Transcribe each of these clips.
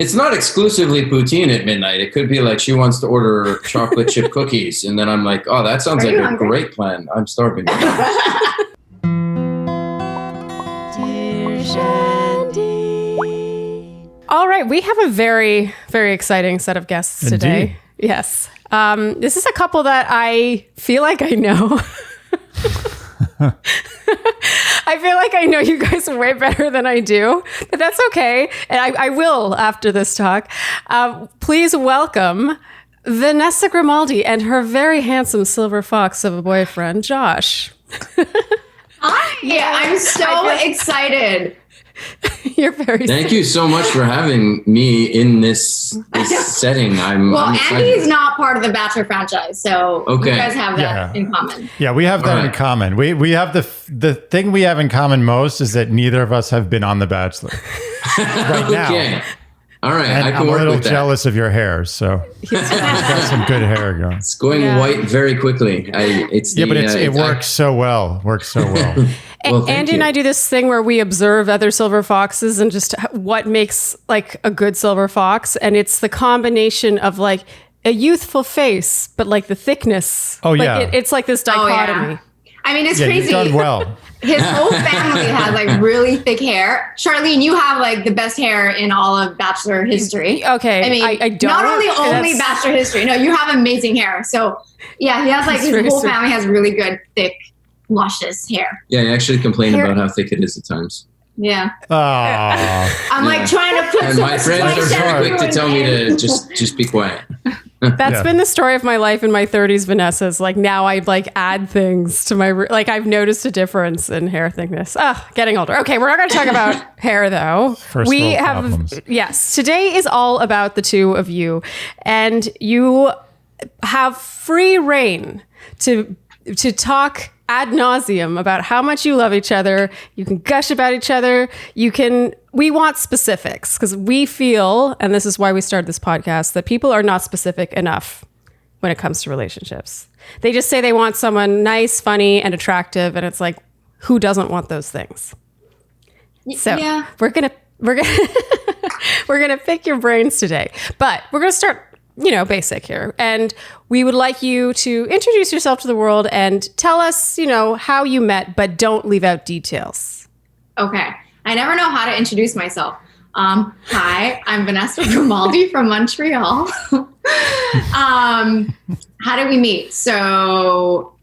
It's not exclusively poutine at midnight. It could be like she wants to order chocolate chip cookies. And then I'm like, oh, that sounds like a great plan. I'm starving. Dear Shandy. All right. We have a very, very exciting set of guests today. Indeed. Yes. This is a couple that I feel like I know. I feel like I know you guys way better than I do, but that's okay. And I will after this talk. Please welcome Vanessa Grimaldi and her very handsome silver fox of a boyfriend, Josh. Hi, I'm so excited. You're very Thank you so much for having me in this setting. I'm Andy's not part of the Bachelor franchise, so you guys have that in common. Yeah, we have that in common. We have the thing we have in common most is that neither of us have been on The Bachelor right now. Okay. All right, And I can I'm a work little with that. jealous of your hair, so you've got some good hair going. It's going white very quickly. It works so well. Well, Andy and I do this thing where we observe other silver foxes and just what makes like a good silver fox. And it's the combination of like a youthful face, but like the thickness. Oh, like yeah. It's like this dichotomy. Yeah. I mean, it's Yeah, crazy. you've done well. His whole family has like really thick hair. Sharleen, you have like the best hair in all of Bachelor history. Okay. I mean, I don't. not only Bachelor history. No, you have amazing hair. So yeah, he has like his whole family has really good, thick, luscious hair. Yeah, I actually complain about how thick it is at times. Yeah. I'm like trying to put and my friends are so quick to tell me to just be quiet. That's been the story of my life in my 30s, Vanessa's. Like now I like add things to my, like I've noticed a difference in hair thickness. Getting older. Okay, we're not going to talk about hair though. First world problems. Yes, today is all about the two of you. And you have free reign to talk ad nauseum about how much you love each other. You can gush about each other. We want specifics because we feel, and this is why we started this podcast, that people are not specific enough when it comes to relationships. They just say they want someone nice, funny, and attractive. And it's like, who doesn't want those things? So we're going to pick your brains today, but we're going to start basic here. And we would like you to introduce yourself to the world and tell us, how you met, but don't leave out details. Okay. I never know how to introduce myself. Hi, I'm Vanessa Grimaldi from Montreal. How did we meet? So,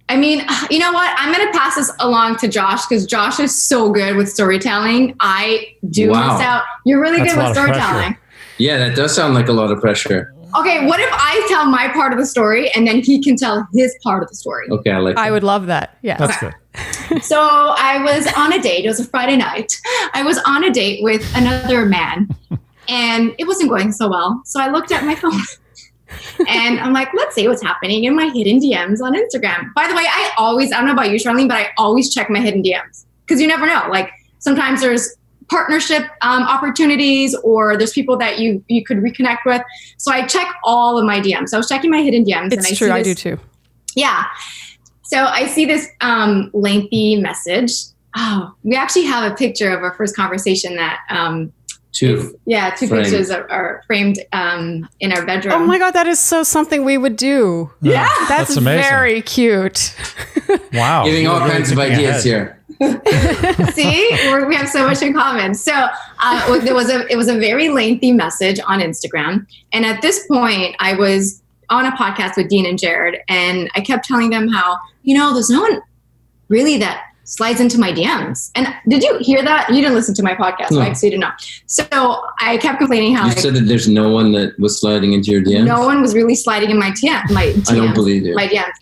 I mean, you know what? I'm going to pass this along to Josh because Josh is so good with storytelling. I do miss out. You're really good with storytelling. Yeah, that does sound like a lot of pressure. Okay, what if I tell my part of the story and then he can tell his part of the story? Okay, I like that. I would love that. Yeah. That's good. So I was on a date. It was a Friday night. I was on a date with another man and it wasn't going so well. So I looked at my phone and I'm like, let's see what's happening in my hidden DMs on Instagram. By the way, I don't know about you, Sharleen, but I always check my hidden DMs because you never know. Like sometimes there's partnership opportunities or there's people that you could reconnect with. So I check all of my DMs. So I was checking my hidden DMs. It's true. I do too. Yeah. So I see this lengthy message. Oh, we actually have a picture of our first conversation that two pictures are framed in our bedroom. Oh my God, that is so something we would do. Yeah. That's amazing. Very cute. Wow. Giving all kinds of ideas here. See, we have so much in common. So it was a very lengthy message on Instagram. And at this point, I was on a podcast with Dean and Jared, and I kept telling them how, there's no one really that slides into my DMs. And did you hear that? You didn't listen to my podcast, right? So you didn't know. So I kept complaining how you said that there's no one that was sliding into your DMs? No one was really sliding in my DMs. I don't believe you. My DMs.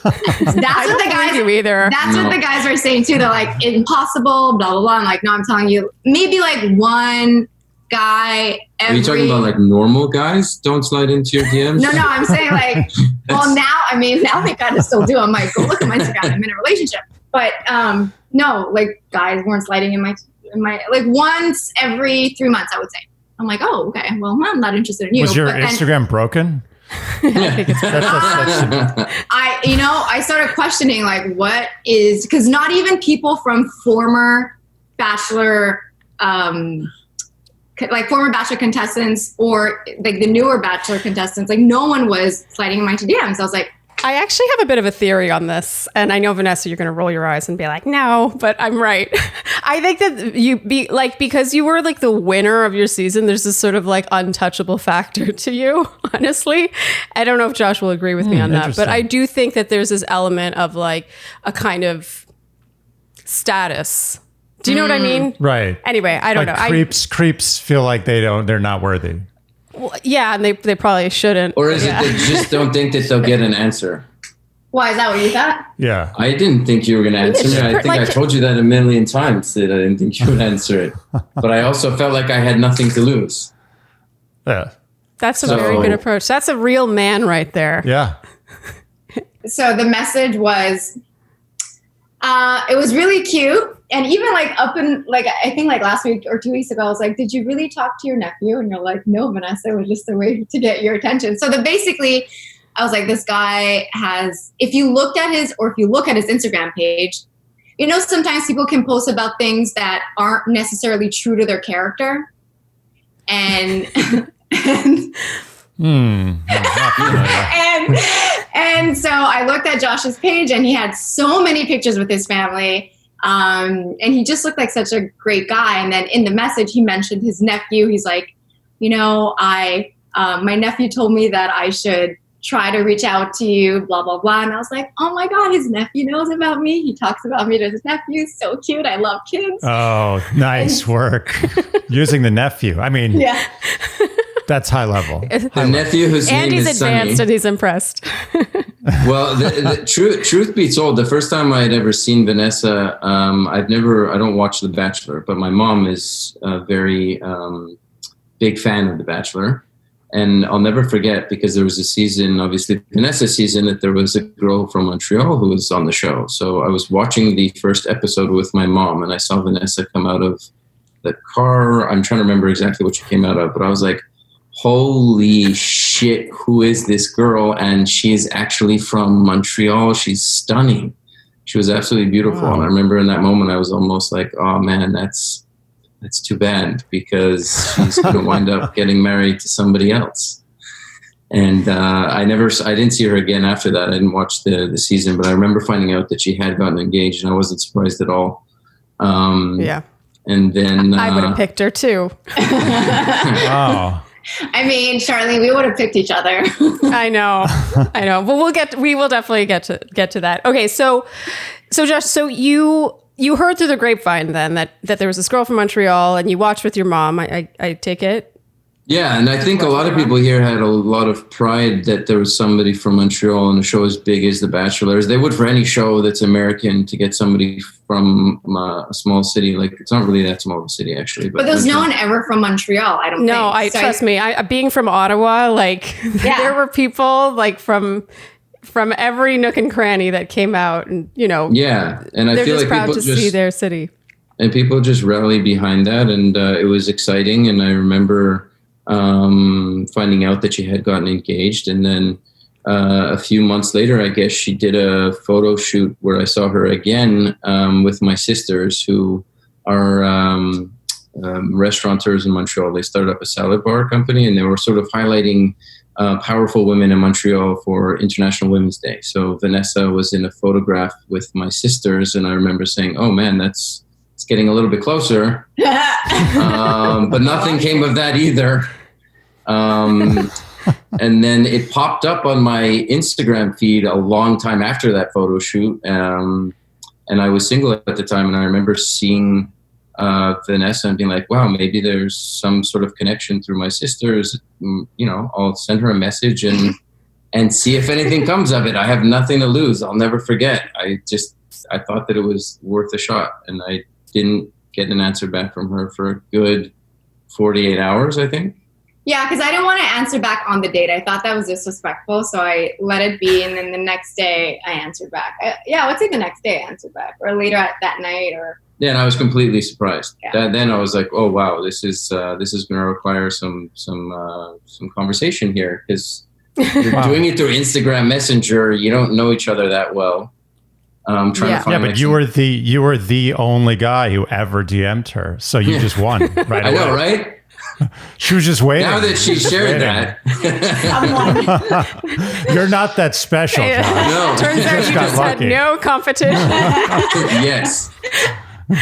That's what the guys either. That's what the guys were saying too. They're like, impossible, blah, blah, blah. I'm like, no, I'm telling you, maybe like one guy every... Are you talking about like normal guys don't slide into your DMs? No, I'm saying like, well, now they kind of still do. I'm like, go look at my Instagram. I'm in a relationship. But no, like guys weren't sliding in my like once every 3 months, I would say. I'm like, oh, okay. Well, I'm not interested in you. Was your Instagram broken? I think it's I started questioning like what is, because not even people from former Bachelor like former Bachelor contestants or like the newer Bachelor contestants, like no one was sliding in my DMs. I was like, I actually have a bit of a theory on this, and I know, Vanessa, you're going to roll your eyes and be like, no, but I'm right. I think that because you were like the winner of your season, there's this sort of like untouchable factor to you, honestly. I don't know if Josh will agree with me on that, but I do think that there's this element of like a kind of status. Do you know what I mean? Right. Anyway, I don't know. Creeps feel like they're not worthy. Well, yeah, and they probably shouldn't. Or is it they just don't think that they'll get an answer? why, is that what you thought? Yeah. I didn't think you were going to answer me. I think I told you that a million times that I didn't think you would answer it. But I also felt like I had nothing to lose. Yeah. That's a very good approach. That's a real man right there. Yeah. So the message was, it was really cute. And even like up in like, I think like last week or 2 weeks ago, I was like, did you really talk to your nephew? And you're like, no, Vanessa, it was just a way to get your attention. So basically I was like, this guy has, if you look at his Instagram page, you know, sometimes people can post about things that aren't necessarily true to their character. And, and so I looked at Josh's page and he had so many pictures with his family. And he just looked like such a great guy. And then in the message, he mentioned his nephew. He's like, you know, my nephew told me that I should try to reach out to you, blah, blah, blah. And I was like, oh my God, his nephew knows about me. He talks about me to his nephew. So cute. I love kids. Oh, nice work. Using the nephew. I mean, yeah. That's high level. The nephew whose name is advanced Sunny. And he's impressed. Well, the truth be told, the first time I had ever seen Vanessa, I don't watch The Bachelor, but my mom is a very big fan of The Bachelor. And I'll never forget, because there was a season, obviously Vanessa's season, that there was a girl from Montreal who was on the show. So I was watching the first episode with my mom and I saw Vanessa come out of the car. I'm trying to remember exactly what she came out of, but I was like, holy shit, who is this girl? And she's actually from Montreal. She's stunning. She was absolutely beautiful. Wow. And I remember in that moment, I was almost like, oh man, that's too bad, because she's going to wind up getting married to somebody else. And I didn't see her again after that. I didn't watch the season, but I remember finding out that she had gotten engaged and I wasn't surprised at all. Yeah. And then I would have picked her too. Wow. I mean, Sharleen, we would have picked each other. I know. But we will definitely get to that. Okay. So Josh, so you heard through the grapevine then that there was this girl from Montreal and you watched with your mom, I take it. Yeah, and I think a lot of people here had a lot of pride that there was somebody from Montreal on a show as big as The Bachelor. They would for any show that's American to get somebody from a small city. Like, it's not really that small of a city, actually. But there's no one ever from Montreal, I don't think. No, trust me. Being from Ottawa, like, there were people like from every nook and cranny that came out, and you know, yeah, and I feel like proud people to see their city, and people just rallied behind that, and it was exciting. And I remember finding out that she had gotten engaged, and then a few months later, I guess she did a photo shoot where I saw her again with my sisters, who are restaurateurs in Montreal. They started up a salad bar company, and they were sort of highlighting powerful women in Montreal for International Women's Day. So Vanessa was in a photograph with my sisters, and I remember saying, oh man, it's getting a little bit closer. But nothing came of that either. And then it popped up on my Instagram feed a long time after that photo shoot. And I was single at the time, and I remember seeing Vanessa and being like, wow, maybe there's some sort of connection through my sisters. You know, I'll send her a message and see if anything comes of it. I have nothing to lose. I'll never forget. I thought that it was worth a shot, and I didn't get an answer back from her for a good 48 hours, I think. Yeah, because I didn't want to answer back on the date. I thought that was disrespectful, so I let it be. And then the next day, I answered back. I would say the next day I answered back, or later that night, or. Yeah, and I was completely surprised. Yeah. Then I was like, "Oh wow, this is going to require some conversation here, because you're doing it through Instagram Messenger. You don't know each other that well." Trying to find but you were the only guy who ever DM'd her, so you just won. Right? I know, right? She was just waiting. Now that she shared that. You're not that special, Josh. No. Turns out you just had no competition. Yes.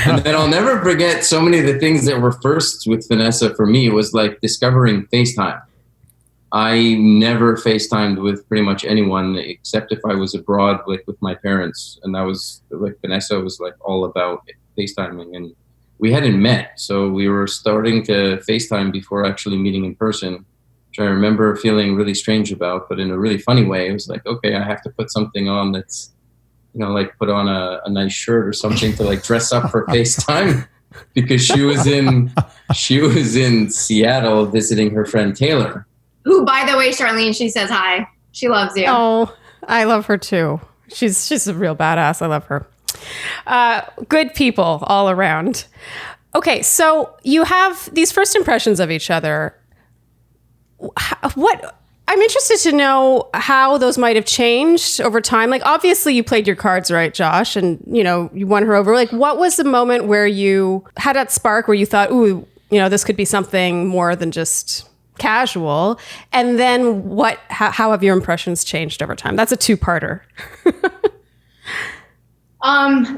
And then I'll never forget so many of the things that were first with Vanessa for me was like discovering FaceTime. I never FaceTimed with pretty much anyone except if I was abroad, like with my parents. And that was like Vanessa was like all about FaceTiming, and we hadn't met. So we were starting to FaceTime before actually meeting in person, which I remember feeling really strange about, but in a really funny way. It was like, okay, I have to put something on that's, like put on a nice shirt or something to like dress up for FaceTime, because she was in Seattle visiting her friend Taylor. Who, by the way, Sharleen, she says hi. She loves you. Oh, I love her too. She's a real badass. I love her. Good people all around. Okay, so you have these first impressions of each other. I'm interested to know how those might have changed over time. Like, obviously you played your cards right, Josh, and, you won her over. Like, what was the moment where you had that spark where you thought, ooh, this could be something more than just casual? And then how have your impressions changed over time? That's a two-parter.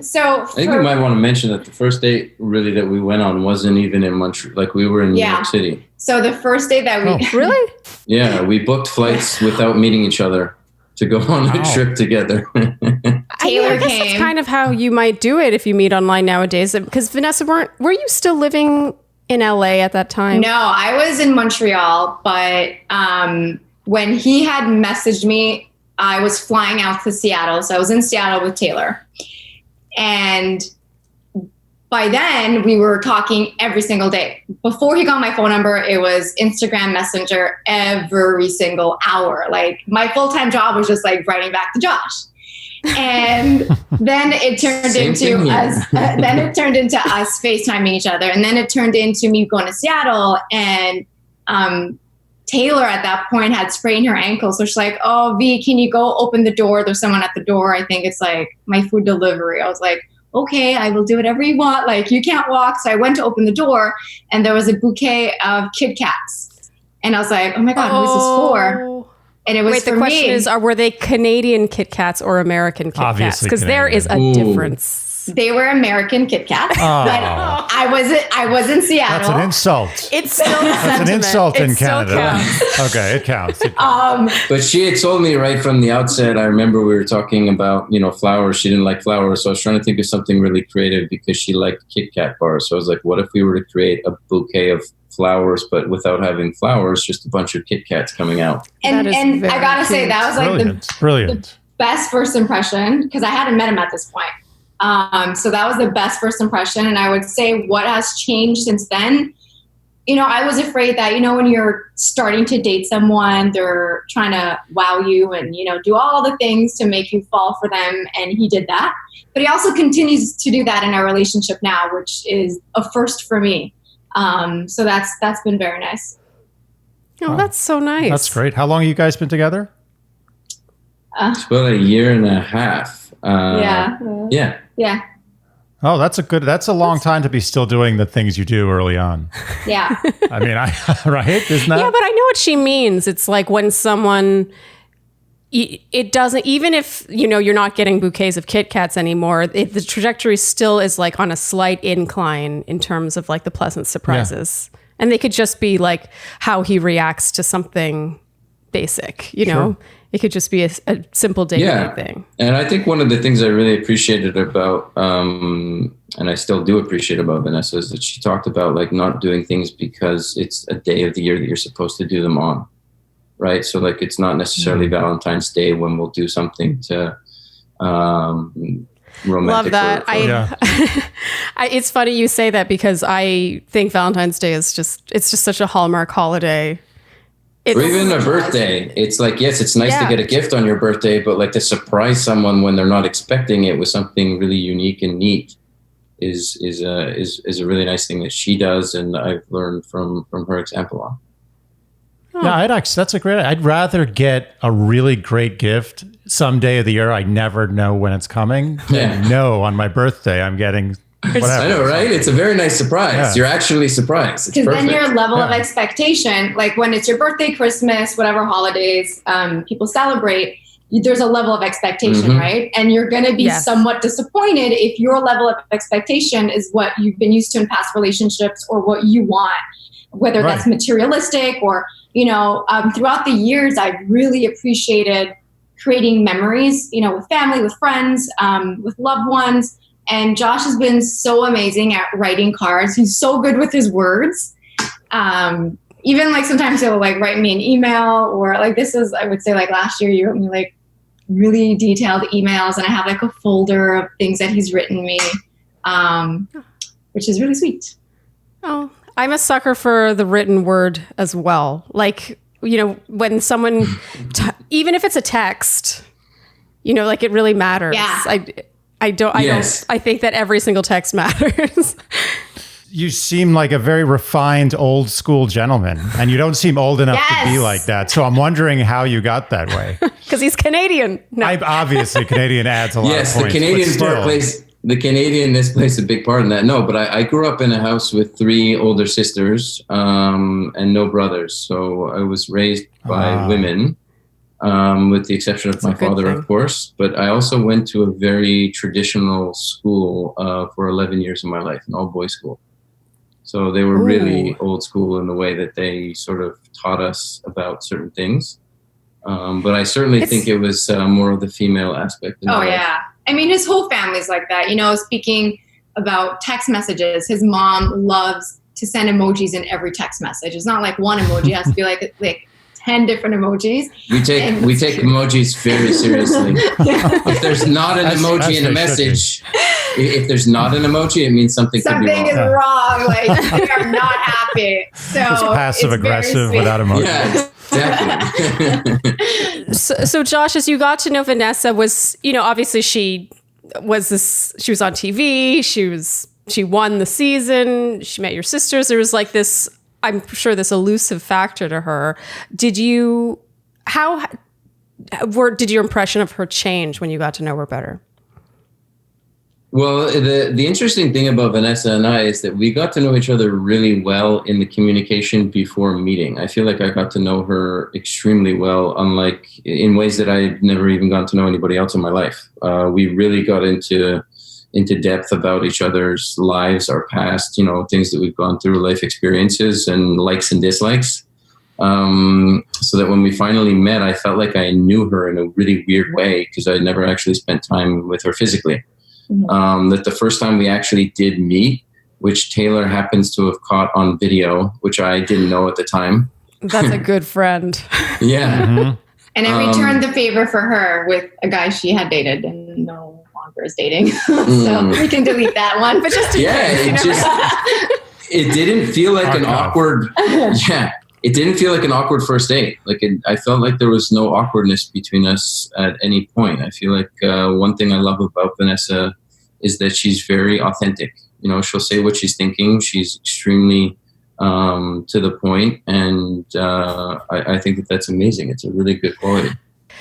So I think we might want to mention that the first date really that we went on wasn't even in Montreal. Like, we were in New York City. So the first date that we really? Yeah, we booked flights without meeting each other to go on a trip together. Taylor I guess came. that's kind of how you might do it if you meet online nowadays. Because Vanessa, were you still living in LA at that time? No, I was in Montreal, but when he had messaged me, I was flying out to Seattle. So I was in Seattle with Taylor. And by then we were talking every single day. Before he got my phone number, it was Instagram Messenger every single hour. Like, my full-time job was just like writing back to Josh. And then it turned into us FaceTiming each other. And then it turned into me going to Seattle, and Taylor at that point had sprained her ankle. So she's like, oh, V, can you go open the door? There's someone at the door. I think it's like my food delivery. I was like, okay, I will do whatever you want. Like, you can't walk. So I went to open the door, and there was a bouquet of Kit Kats. And I was like, oh my God, who is this for? And it was Wait, for the question me. is, were they Canadian Kit Kats or American Kit Kats? Because there is a difference. They were American Kit Kats, but I was in Seattle. That's an insult. It's still That's an insult in Canada. Okay, it counts. But she had told me right from the outset, I remember we were talking about, flowers. She didn't like flowers. So I was trying to think of something really creative because she liked Kit Kat bars. So I was like, what if we were to create a bouquet of flowers, but without having flowers, just a bunch of Kit Kats coming out? And I gotta say, that was like brilliant. The best first impression, because I hadn't met him at this point. So that was the best first impression. And I would say what has changed since then, I was afraid that, when you're starting to date someone, they're trying to wow you and, do all the things to make you fall for them. And he did that. But he also continues to do that in our relationship now, which is a first for me. So that's been very nice. Oh, that's so nice. That's great. How long have you guys been together? It's about a year and a half. Yeah. Oh, that's a long time to be still doing the things you do early on. Yeah. I mean, right? Isn't that? Yeah, but I know what she means. It's like when someone, it doesn't, even if, you're not getting bouquets of Kit Kats anymore, the trajectory still is like on a slight incline in terms of like the pleasant surprises. Yeah. And they could just be like how he reacts to something basic, Sure. It could just be a simple dating thing. And I think one of the things I really appreciated about, and I still do appreciate about Vanessa, is that she talked about like not doing things because it's a day of the year that you're supposed to do them on, right? So like it's not necessarily Valentine's Day when we'll do something to romantic. Love that. It's funny you say that because I think Valentine's Day is it's just such a Hallmark holiday. Or even a birthday. It's like, yes, it's nice to get a gift on your birthday, but like to surprise someone when they're not expecting it with something really unique and neat is a really nice thing that she does, and I've learned from her example on. Yeah, that's a great. I'd rather get a really great gift some day of the year I never know when it's coming than know on my birthday I'm getting whatever. I know, right? It's a very nice surprise. Yeah. You're actually surprised. It's Because perfect. then your level of expectation, like when it's your birthday, Christmas, whatever holidays people celebrate, there's a level of expectation, right? And you're going to be somewhat disappointed if your level of expectation is what you've been used to in past relationships or what you want, whether that's materialistic or, throughout the years, I've really appreciated creating memories, with family, with friends, with loved ones. And Josh has been so amazing at writing cards. He's so good with his words. Even like sometimes he'll like write me an email or like I would say like last year you wrote me like really detailed emails and I have like a folder of things that he's written me, which is really sweet. Oh, I'm a sucker for the written word as well. Like, when someone, even if it's a text, like it really matters. Yeah. I think that every single text matters. You seem like a very refined old school gentleman, and you don't seem old enough to be like that. So I'm wondering how you got that way. Because he's Canadian. No. I'm obviously Canadian adds a lot of points. Yes, the Canadian part plays the Canadianness plays a big part in that. No, but I grew up in a house with 3 older sisters and no brothers. So I was raised by women, with the exception of my father, of course. But I also went to a very traditional school for 11 years of my life, an all-boys school. So they were really old school in the way that they sort of taught us about certain things. But I certainly think it was more of the female aspect. Yeah. I mean, his whole family's like that. Speaking about text messages, his mom loves to send emojis in every text message. It's not like one emoji. It has to be like 10 different emojis. We take emojis very seriously. If there's not an emoji in a message, if there's not an emoji, it means something is wrong. Like they are not happy. So it's passive aggressive without emoji. Yeah, exactly. So Josh, as you got to know Vanessa, was obviously she was on TV. She won the season. She met your sisters. There was like this. I'm sure this elusive factor to her. Did your impression of her change when you got to know her better? Well, the interesting thing about Vanessa and I is that we got to know each other really well in the communication before meeting. I feel like I got to know her extremely well, unlike in ways that I've never even gotten to know anybody else in my life. We really got into depth about each other's lives, our past, things that we've gone through, life experiences and likes and dislikes. So that when we finally met, I felt like I knew her in a really weird way because I never actually spent time with her physically. That the first time we actually did meet, which Taylor happens to have caught on video, which I didn't know at the time. That's a good friend. Yeah. Mm-hmm. And I returned the favor for her with a guy she had dated and no longer is dating. So we can delete that one. But just it didn't feel like an awkward. It didn't feel like an awkward first date. I felt like there was no awkwardness between us at any point. I feel like one thing I love about Vanessa is that she's very authentic. She'll say what she's thinking. She's extremely to the point, and I think that that's amazing. It's a really good quality.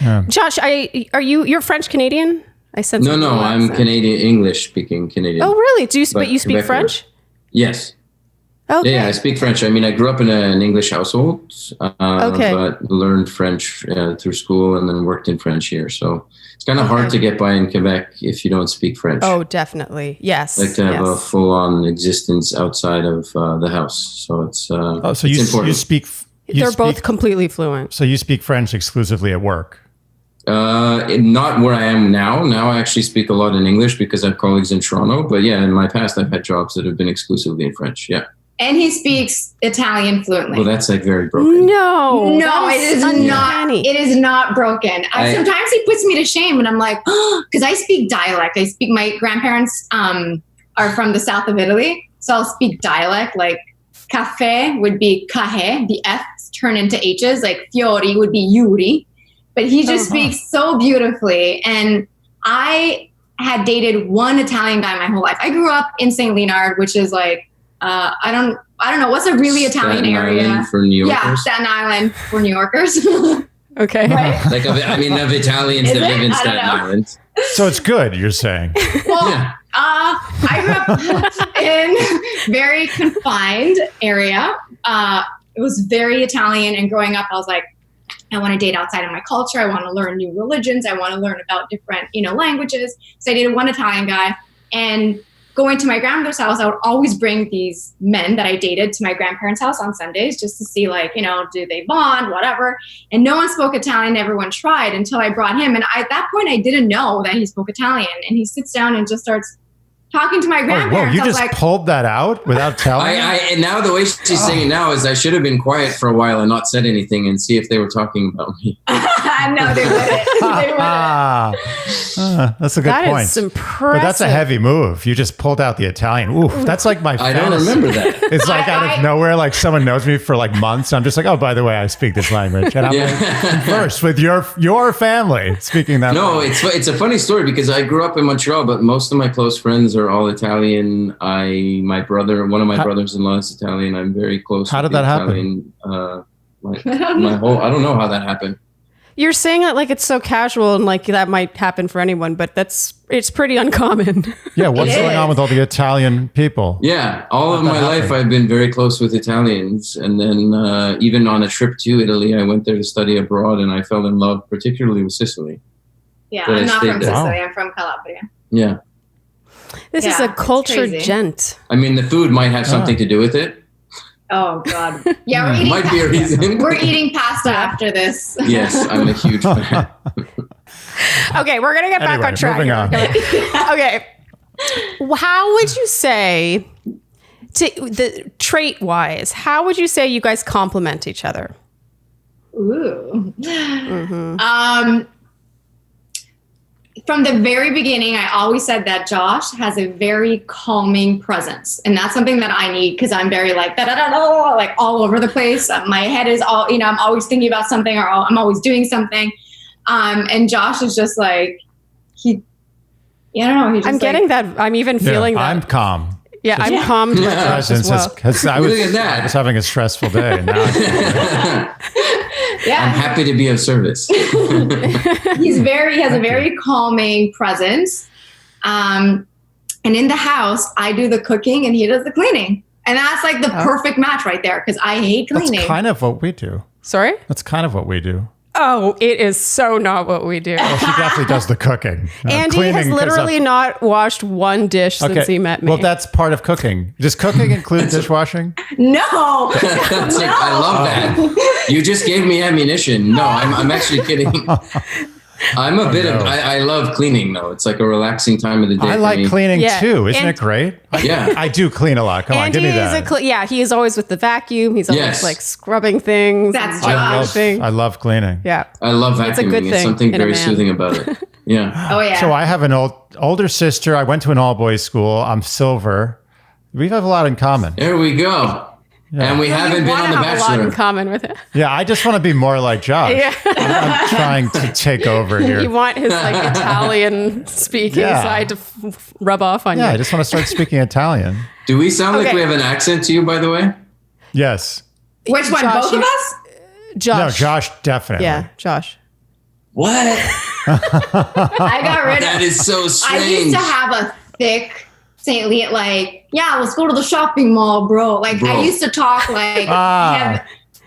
Yeah. Josh, you're French Canadian? I sense no. I'm Canadian, English speaking Canadian. Oh, really? But you speak Quebec French? Yes. Okay. Yeah, I speak French. I mean, I grew up in an English household, but learned French through school and then worked in French here. So it's kind of hard to get by in Quebec if you don't speak French. Oh, definitely. Yes. To have a full-on existence outside of the house. So it's so it's important. You speak. They're both completely fluent. So you speak French exclusively at work? Not where I am now. Now I actually speak a lot in English because I have colleagues in Toronto. But yeah, in my past, I've had jobs that have been exclusively in French. Yeah. And he speaks Italian fluently. Well, that's very broken. No, it is not. It is not broken. Sometimes he puts me to shame, and I'm like, because I speak dialect. My grandparents are from the south of Italy, so I'll speak dialect. Like cafe would be cahe, the F's turn into H's. Like fiori would be yuri, but he just speaks so beautifully. And I had dated one Italian guy my whole life. I grew up in St. Leonard, which is like. I don't know. What's a really Italian area? Island for New Yorkers? Yeah, Staten Island for New Yorkers. Okay. Right? Of Italians that live in Staten Island. So it's good, you're saying? Well, I grew up in very confined area. It was very Italian, and growing up, I was like, I want to date outside of my culture. I want to learn new religions. I want to learn about different, languages. So I dated one Italian guy, and going to my grandmother's house, I would always bring these men that I dated to my grandparents' house on Sundays just to see, do they bond, whatever. And no one spoke Italian. Everyone tried until I brought him. And at that point, I didn't know that he spoke Italian. And he sits down and just starts talking to my grandparents. Whoa, you just pulled that out without telling me? And now the way she's saying it now is I should have been quiet for a while and not said anything and see if they were talking about me. No, they wouldn't. That's a good point. That is impressive. But that's a heavy move. You just pulled out the Italian. Oof, that's like my fantasy. I don't remember that. It's like out of nowhere, like someone knows me for like months. I'm just like, oh, by the way, I speak this language. And I'm like, first with your family speaking that language. It's a funny story because I grew up in Montreal, but most of my close friends are all Italian. One of my brothers-in-law is Italian. I'm very close. How did that happen? I don't know how that happened. You're saying it like it's so casual and like that might happen for anyone, but it's pretty uncommon. Yeah, what's going on with all the Italian people? Yeah, all of my life I've been very close with Italians, and then even on a trip to Italy, I went there to study abroad, and I fell in love, particularly with Sicily. Yeah, I'm not from Sicily. I'm from Calabria. Yeah. This is a culture gent. I mean, the food might have something to do with it. Oh God! Yeah, we're eating. Might be a reason. We're eating pasta after this. Yes, I'm a huge fan. Okay, we're gonna get back on track. Moving on. Okay, how would you say, the trait-wise, how would you say you guys complement each other? Ooh. Mm-hmm. From the very beginning, I always said that Josh has a very calming presence. And that's something that I need because I'm very like all over the place. My head is all, I'm always thinking about something or I'm always doing something. And Josh is just like, I don't know. He's just I'm getting that. I'm even feeling that. I'm calm. Yeah, I'm calmed by Josh as well. I was having a stressful day. Now yeah, I'm happy to be of service. He has a very calming presence. And in the house, I do the cooking and he does the cleaning. And that's like the perfect match right there because I hate cleaning. That's kind of what we do. Sorry? That's kind of what we do. Oh, it is so not what we do. Well, she definitely does the cooking. Andy has literally not washed one dish since he met me. Well, that's part of cooking. Does cooking include dishwashing? No. I love that. You just gave me ammunition. No, I'm actually kidding. I'm I love cleaning though. It's like a relaxing time of the day. I like cleaning too. Isn't it great? Yeah. I do clean a lot. Come on, give me that. He is always with the vacuum. He's always like scrubbing things. That's Josh. I love cleaning. Yeah. I love vacuuming. It's a good thing. It's something very soothing about it. Yeah. Oh yeah. So I have an older sister. I went to an all-boys school. I'm silver. We have a lot in common. There we go. Yeah. And we haven't been on The Bachelor. A lot in common with it. Yeah, I just want to be more like Josh. Yeah. I'm trying to take over here. You want his Italian speaking side to rub off on you. Yeah, I just want to start speaking Italian. Do we sound like we have an accent to you, by the way? Yes. Which one? Josh, both of us? Josh. No, Josh, definitely. Yeah, Josh. What? I got rid of that. Is so strange. I used to have a thick St. Lee, let's go to the shopping mall, bro. I used to talk like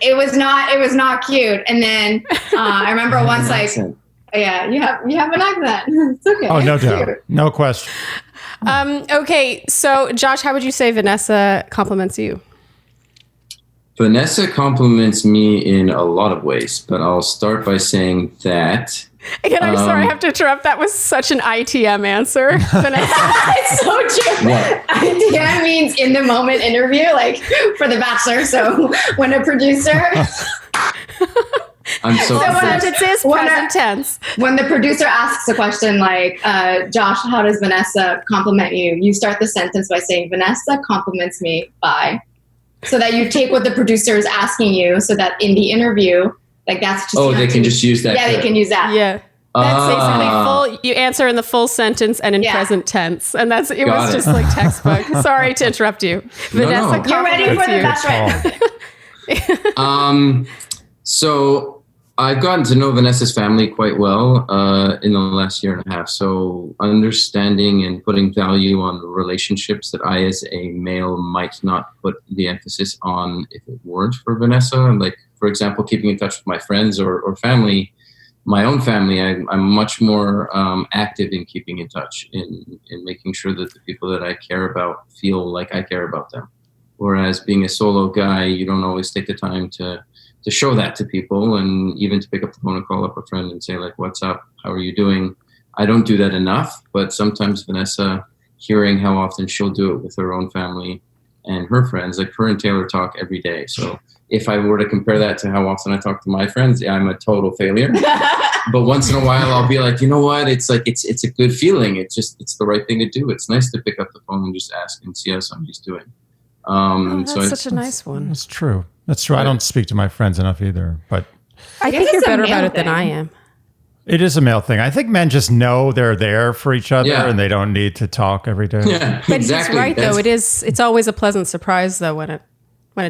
it was not cute. And then I remember once yeah, you have an accent. It's okay. Oh, no doubt. No question. Okay, so Josh, how would you say Vanessa compliments you? Vanessa compliments me in a lot of ways, but I'll start by saying that. Again, I'm sorry, I have to interrupt. That was such an ITM answer, Vanessa. It's so true. What? ITM means in the moment interview, for The Bachelor. So when a producer. I'm so it says present tense. When the producer asks a question like, Josh, how does Vanessa compliment you? You start the sentence by saying, Vanessa compliments me by. So that you take what the producer is asking you so that in the interview, that's just. They can just use that. Yeah, they can use that. Yeah. That's basically full. You answer in the full sentence and in present tense, and it was just like textbook. Sorry to interrupt you, Vanessa. You're ready for The Bachelor. So I've gotten to know Vanessa's family quite well in the last year and a half. So understanding and putting value on relationships that I, as a male, might not put the emphasis on if it weren't for Vanessa. Like, for example, keeping in touch with my friends or family, my own family, I'm much more active in keeping in touch, in making sure that the people that I care about feel like I care about them. Whereas being a solo guy, you don't always take the time to show that to people, and even to pick up the phone and call up a friend and say, like, what's up? How are you doing? I don't do that enough, but sometimes Vanessa, hearing how often she'll do it with her own family and her friends, like her and Taylor talk every day. So if I were to compare that to how often I talk to my friends, I'm a total failure. But once in a while, I'll be like, you know what? It's like, it's a good feeling. It's the right thing to do. It's nice to pick up the phone and just ask and see how somebody's doing. That's such a nice one. That's true. That's true. I don't speak to my friends enough either, but I think you're better about it than I am. it is a male thing. I think men just know they're there for each other and they don't need to talk every day. Yeah, but exactly. he's right, though. It's always a pleasant surprise, though, when it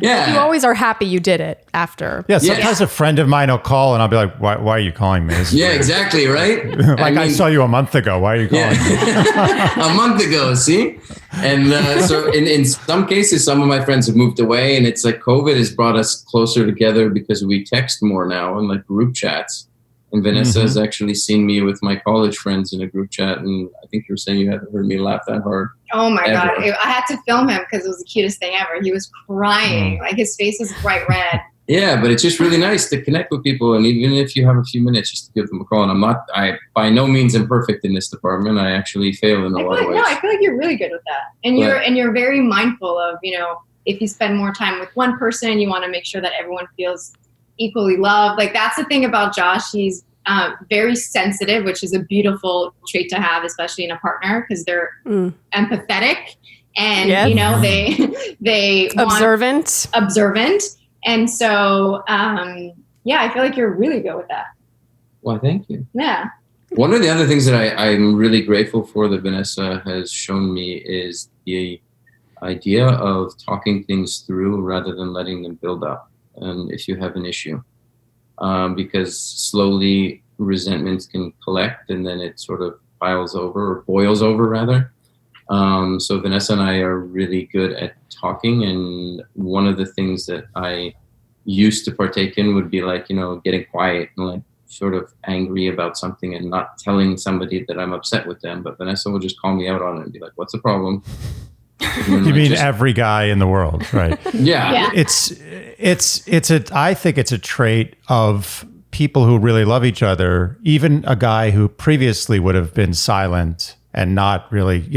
you always are happy you did it after. Yeah, sometimes a friend of mine will call and I'll be like, why are you calling me? Exactly, right? I saw you a month ago. Why are you calling me? A month ago, see? And so in some cases, some of my friends have moved away, and it's like COVID has brought us closer together because we text more now and like group chats. And Vanessa has actually seen me with my college friends in a group chat. And I think you were saying you hadn't heard me laugh that hard. Oh my God. I had to film him because it was the cutest thing ever. He was crying. Like his face was bright red. Yeah, but it's just really nice to connect with people. And even if you have a few minutes, just to give them a call. And I by no means am perfect in this department. I actually fail in a lot of ways. No, I feel like you're really good with that. And you're very mindful of, if you spend more time with one person, you want to make sure that everyone feels equally loved. Like that's the thing about Josh. He's very sensitive, which is a beautiful trait to have, especially in a partner, because they're empathetic and they observant. And so I feel like you're really good with that. Well, thank you. Yeah. One of the other things that I'm really grateful for that Vanessa has shown me is the idea of talking things through rather than letting them build up. And if you have an issue, because slowly resentments can collect and then it sort of piles over or boils over rather. So Vanessa and I are really good at talking. And one of the things that I used to partake in would be like, getting quiet and like sort of angry about something and not telling somebody that I'm upset with them. But Vanessa will just call me out on it and be like, what's the problem? You mean every guy in the world, right? Yeah. I think it's a trait of people who really love each other. Even a guy who previously would have been silent and not really,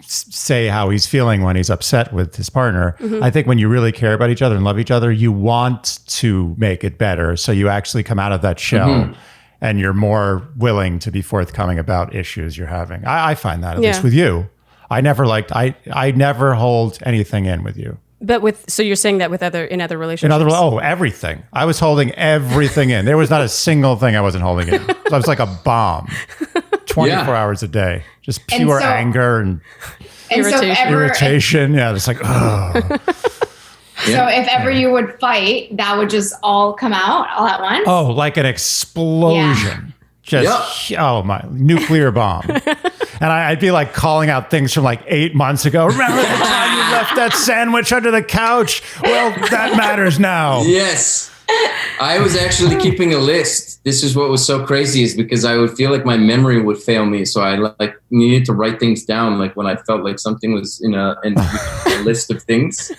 say how he's feeling when he's upset with his partner. Mm-hmm. I think when you really care about each other and love each other, you want to make it better. So you actually come out of that shell and you're more willing to be forthcoming about issues you're having. I find that, at least with you. I never hold anything in with you. But so you're saying that in other relationships? Everything. I was holding everything in. There was not a single thing I wasn't holding in. I was like a bomb, 24 hours a day, just pure anger and irritation. Yeah, it's like, oh. So if ever you would fight, that would just all come out all at once? Oh, like an explosion. Oh my, nuclear bomb. And I'd be like calling out things from like 8 months ago. Remember the time you left that sandwich under the couch? Well, that matters now. Yes. I was actually keeping a list. This is what was so crazy, is because I would feel like my memory would fail me. So I like needed to write things down. Like when I felt like something was in a list of things.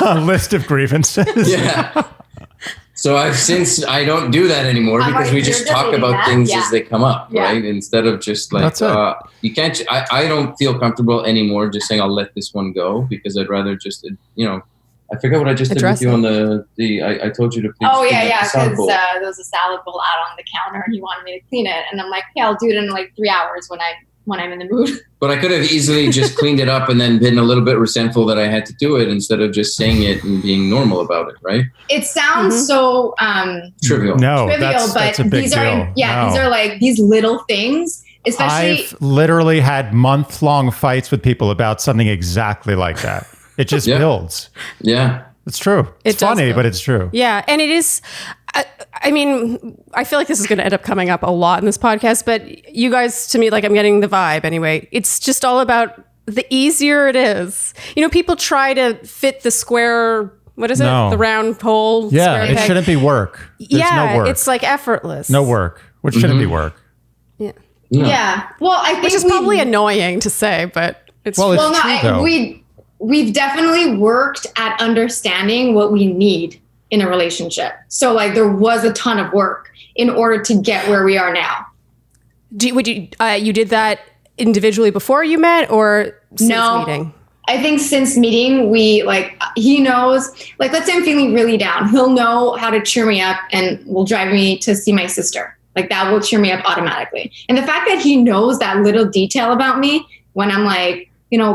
A list of grievances. Yeah. So I don't do that anymore because we just talk about things as they come up, right? Instead of just like, you can't, I don't feel comfortable anymore just saying I'll let this one go, because I'd rather just, I forget what I just did with you on I told you to please. Oh yeah, because there was a salad bowl out on the counter and you wanted me to clean it. And I'm like, okay, I'll do it in like 3 hours when I'm in the mood. But I could have easily just cleaned it up and then been a little bit resentful that I had to do it instead of just saying it and being normal about it, right? It sounds so trivial. No, but that's a big these deal. These are like these little things. Especially, I've literally had month-long fights with people about something exactly like that. It just builds. Yeah. It's true. It's funny, but it's true. Yeah. And it is, I mean, I feel like this is going to end up coming up a lot in this podcast, but you guys, to me, like I'm getting the vibe anyway. It's just all about the easier it is. You know, people try to fit the square, what is it? No. The round hole. Yeah, square it peg. shouldn't be work. There's no work. It's like effortless. No work, which shouldn't be work. Yeah. Yeah. Well, I think Which is probably annoying to say, but it's Well, it's well, true, no, though. we've definitely worked at understanding what we need in a relationship. So like there was a ton of work in order to get where we are now. you did that individually before you met or since meeting? I think since meeting, he knows, like, let's say I'm feeling really down. He'll know how to cheer me up and will drive me to see my sister. Like that will cheer me up automatically. And the fact that he knows that little detail about me when I'm like,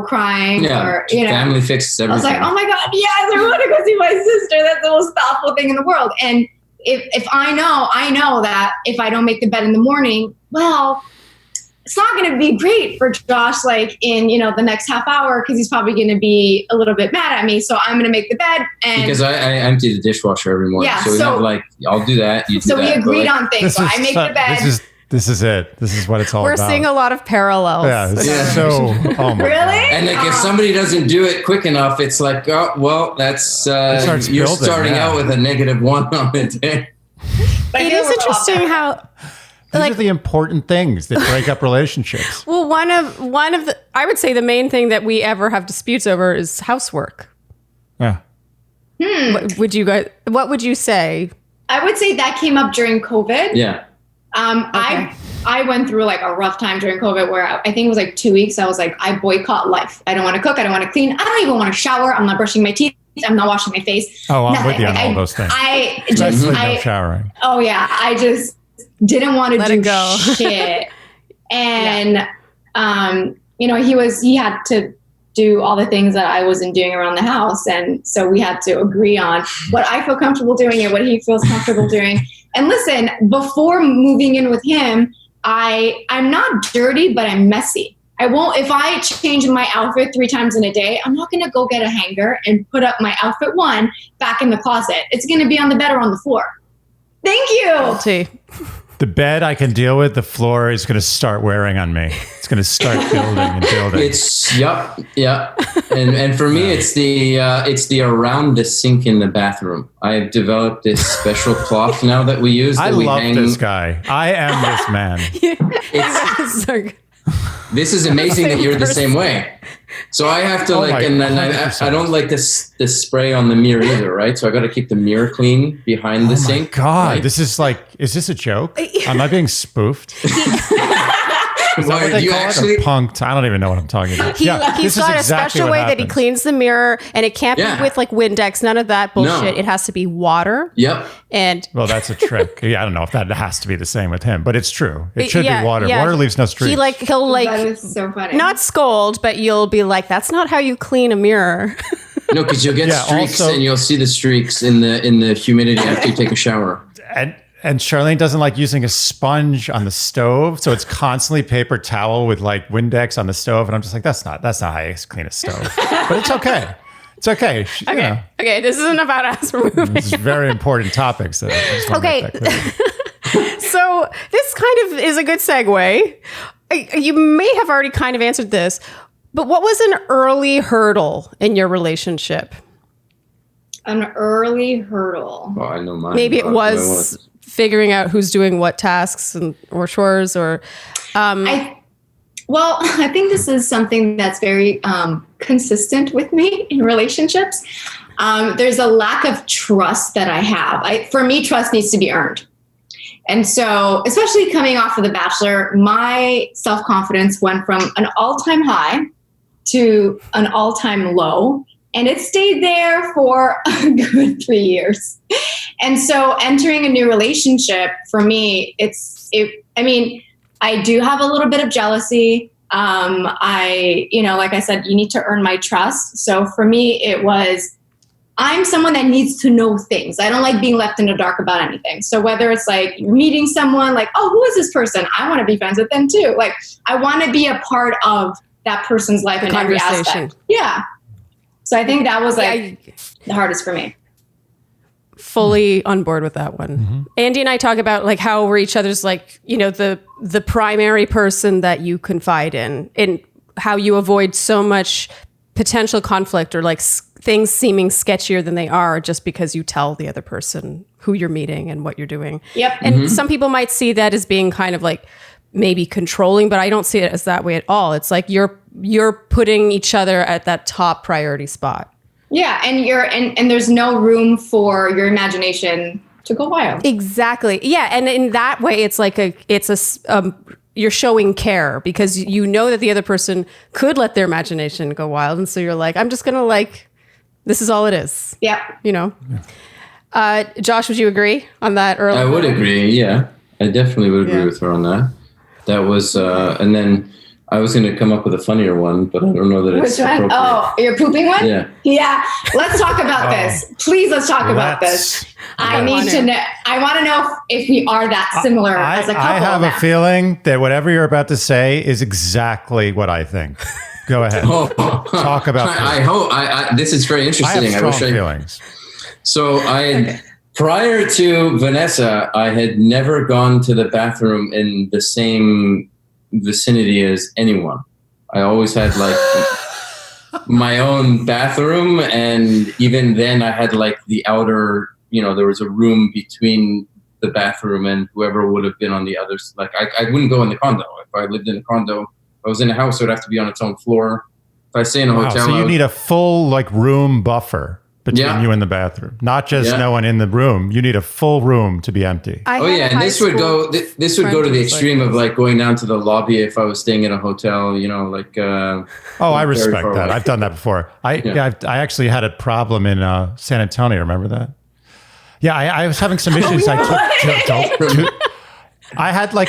crying or, family fixes everything. I was like, oh my God, yes, I want to go see my sister. That's the most thoughtful thing in the world. And if I know that if I don't make the bed in the morning, well, it's not going to be great for Josh, like in, the next half hour, because he's probably going to be a little bit mad at me. So I'm going to make the bed. And because I empty the dishwasher every morning. Yeah, so we have I'll do that. You do so that. we agreed on things. So I make the bed. This is it. This is what it's all We're about. seeing a lot of parallels. Yeah, this Yeah. is so. Oh my Really? God. And like if somebody doesn't do it quick enough, it's like, oh well, that's starts you're building, starting yeah. out with a -1 on the day. But It is interesting how, These like, are the important things that break up relationships. well, one of the, I would say the main thing that we ever have disputes over is housework. Yeah. What would you say? I would say that came up during COVID. Yeah. I went through like a rough time during COVID where I think it was like 2 weeks. I was like, I boycott life. I don't want to cook. I don't want to clean. I don't even want to shower. I'm not brushing my teeth. I'm not washing my face. Oh, I'm Nothing. with you on Like, all those things. I No showering. Oh yeah, I just didn't want to Let do it go. shit. And he had to do all the things that I wasn't doing around the house, and so we had to agree on what I feel comfortable doing and what he feels comfortable doing. And listen, before moving in with him, I'm not dirty, but I'm messy. I won't, if I change my outfit 3 times in a day, I'm not going to go get a hanger and put up my outfit 1 back in the closet. It's going to be on the bed or on the floor. Thank you. Guilty. The bed I can deal with. The floor is going to start wearing on me. It's going to start building and building. It's yep. And for me, it's the around the sink in the bathroom. I've developed this special cloth now that we use. I that we love hang. this guy. I am this man. This is amazing that you're the same way. So I have to and then I don't like this spray on the mirror either, right? So I got to keep the mirror clean behind the sink. God, right? this is like, is this a joke? Am I being spoofed? Is that Well, what they you call actually- it? Or punked? I don't even know what I'm talking about. He's this is got a exactly special what way that he happens. cleans the mirror, and it can't Yeah. be with like Windex, none of that bullshit. No. It has to be water. Yep. And Well, that's a trick. Yeah, I don't know if that has to be the same with him, but it's true. It should be water. yeah. Water leaves no streaks. He'll That is so funny. not scold, but you'll be like, "That's not how you clean a mirror." No, because you'll get Yeah, streaks, also- and you'll see the streaks in the humidity after you take a shower. And Sharleen doesn't like using a sponge on the stove, so it's constantly paper towel with like Windex on the stove, and I'm just like, that's not how you clean a stove. But it's okay. It's okay. Okay, this isn't about us. We're moving. This is very important topics. That I just want to make that clear. So this kind of is a good segue. You may have already kind of answered this, but what was an early hurdle in your relationship? An early hurdle. Oh, I know mine. Maybe it What was figuring out who's doing what tasks or chores, or I think this is something that's very consistent with me in relationships. There's a lack of trust that I have. For me, trust needs to be earned. And so, especially coming off of The Bachelor, my self-confidence went from an all-time high to an all-time low. And it stayed there for a good 3 years. And so entering a new relationship for me, I do have a little bit of jealousy. Like I said, you need to earn my trust. So for me, it was, I'm someone that needs to know things. I don't like being left in the dark about anything. So whether it's like you're meeting someone like, oh, who is this person? I want to be friends with them too. Like I want to be a part of that person's life in every aspect. Yeah. So I think that was the hardest for me. fully on board with that one. Mm-hmm. Andy and I talk about like how we're each other's like, you know, the primary person that you confide in, and how you avoid so much potential conflict or like things seeming sketchier than they are just because you tell the other person who you're meeting and what you're doing. Yep. And some people might see that as being kind of like maybe controlling, but I don't see it as that way at all. It's like you're putting each other at that top priority spot. Yeah, and there's no room for your imagination to go wild. Exactly. Yeah, and in that way, it's like you're showing care because you know that the other person could let their imagination go wild, and so you're like, I'm just gonna like, this is all it is. Yep. You know. Josh, would you agree on that? Earlier? I would agree. Yeah, I definitely would agree with her on that. That was, and then I was going to come up with a funnier one, but I don't know that it's Which one? appropriate. Oh, your pooping one? Yeah. Yeah. Let's talk about this. Please, let's talk about this. I need to know. I want to know if we are that similar as a couple. I have now. a feeling that whatever you're about to say is exactly what I think. Go ahead. Talk about this. I hope. This is very interesting. I have strong feelings. So prior to Vanessa, I had never gone to the bathroom in the same vicinity as anyone. I always had like my own bathroom, and even then I had like the outer, there was a room between the bathroom and whoever would have been on the others. Like I wouldn't go in the condo. If I lived in a condo, if I was in a house, it would have to be on its own floor. If I stay in a hotel, so you need a full like room buffer between you and the bathroom, not just no one in the room. You need a full room to be empty. And this would go to the extreme of like going down to the lobby if I was staying in a hotel. I respect that. I've done that before. I actually had a problem in San Antonio. Remember that? Yeah, I was having some issues. I had like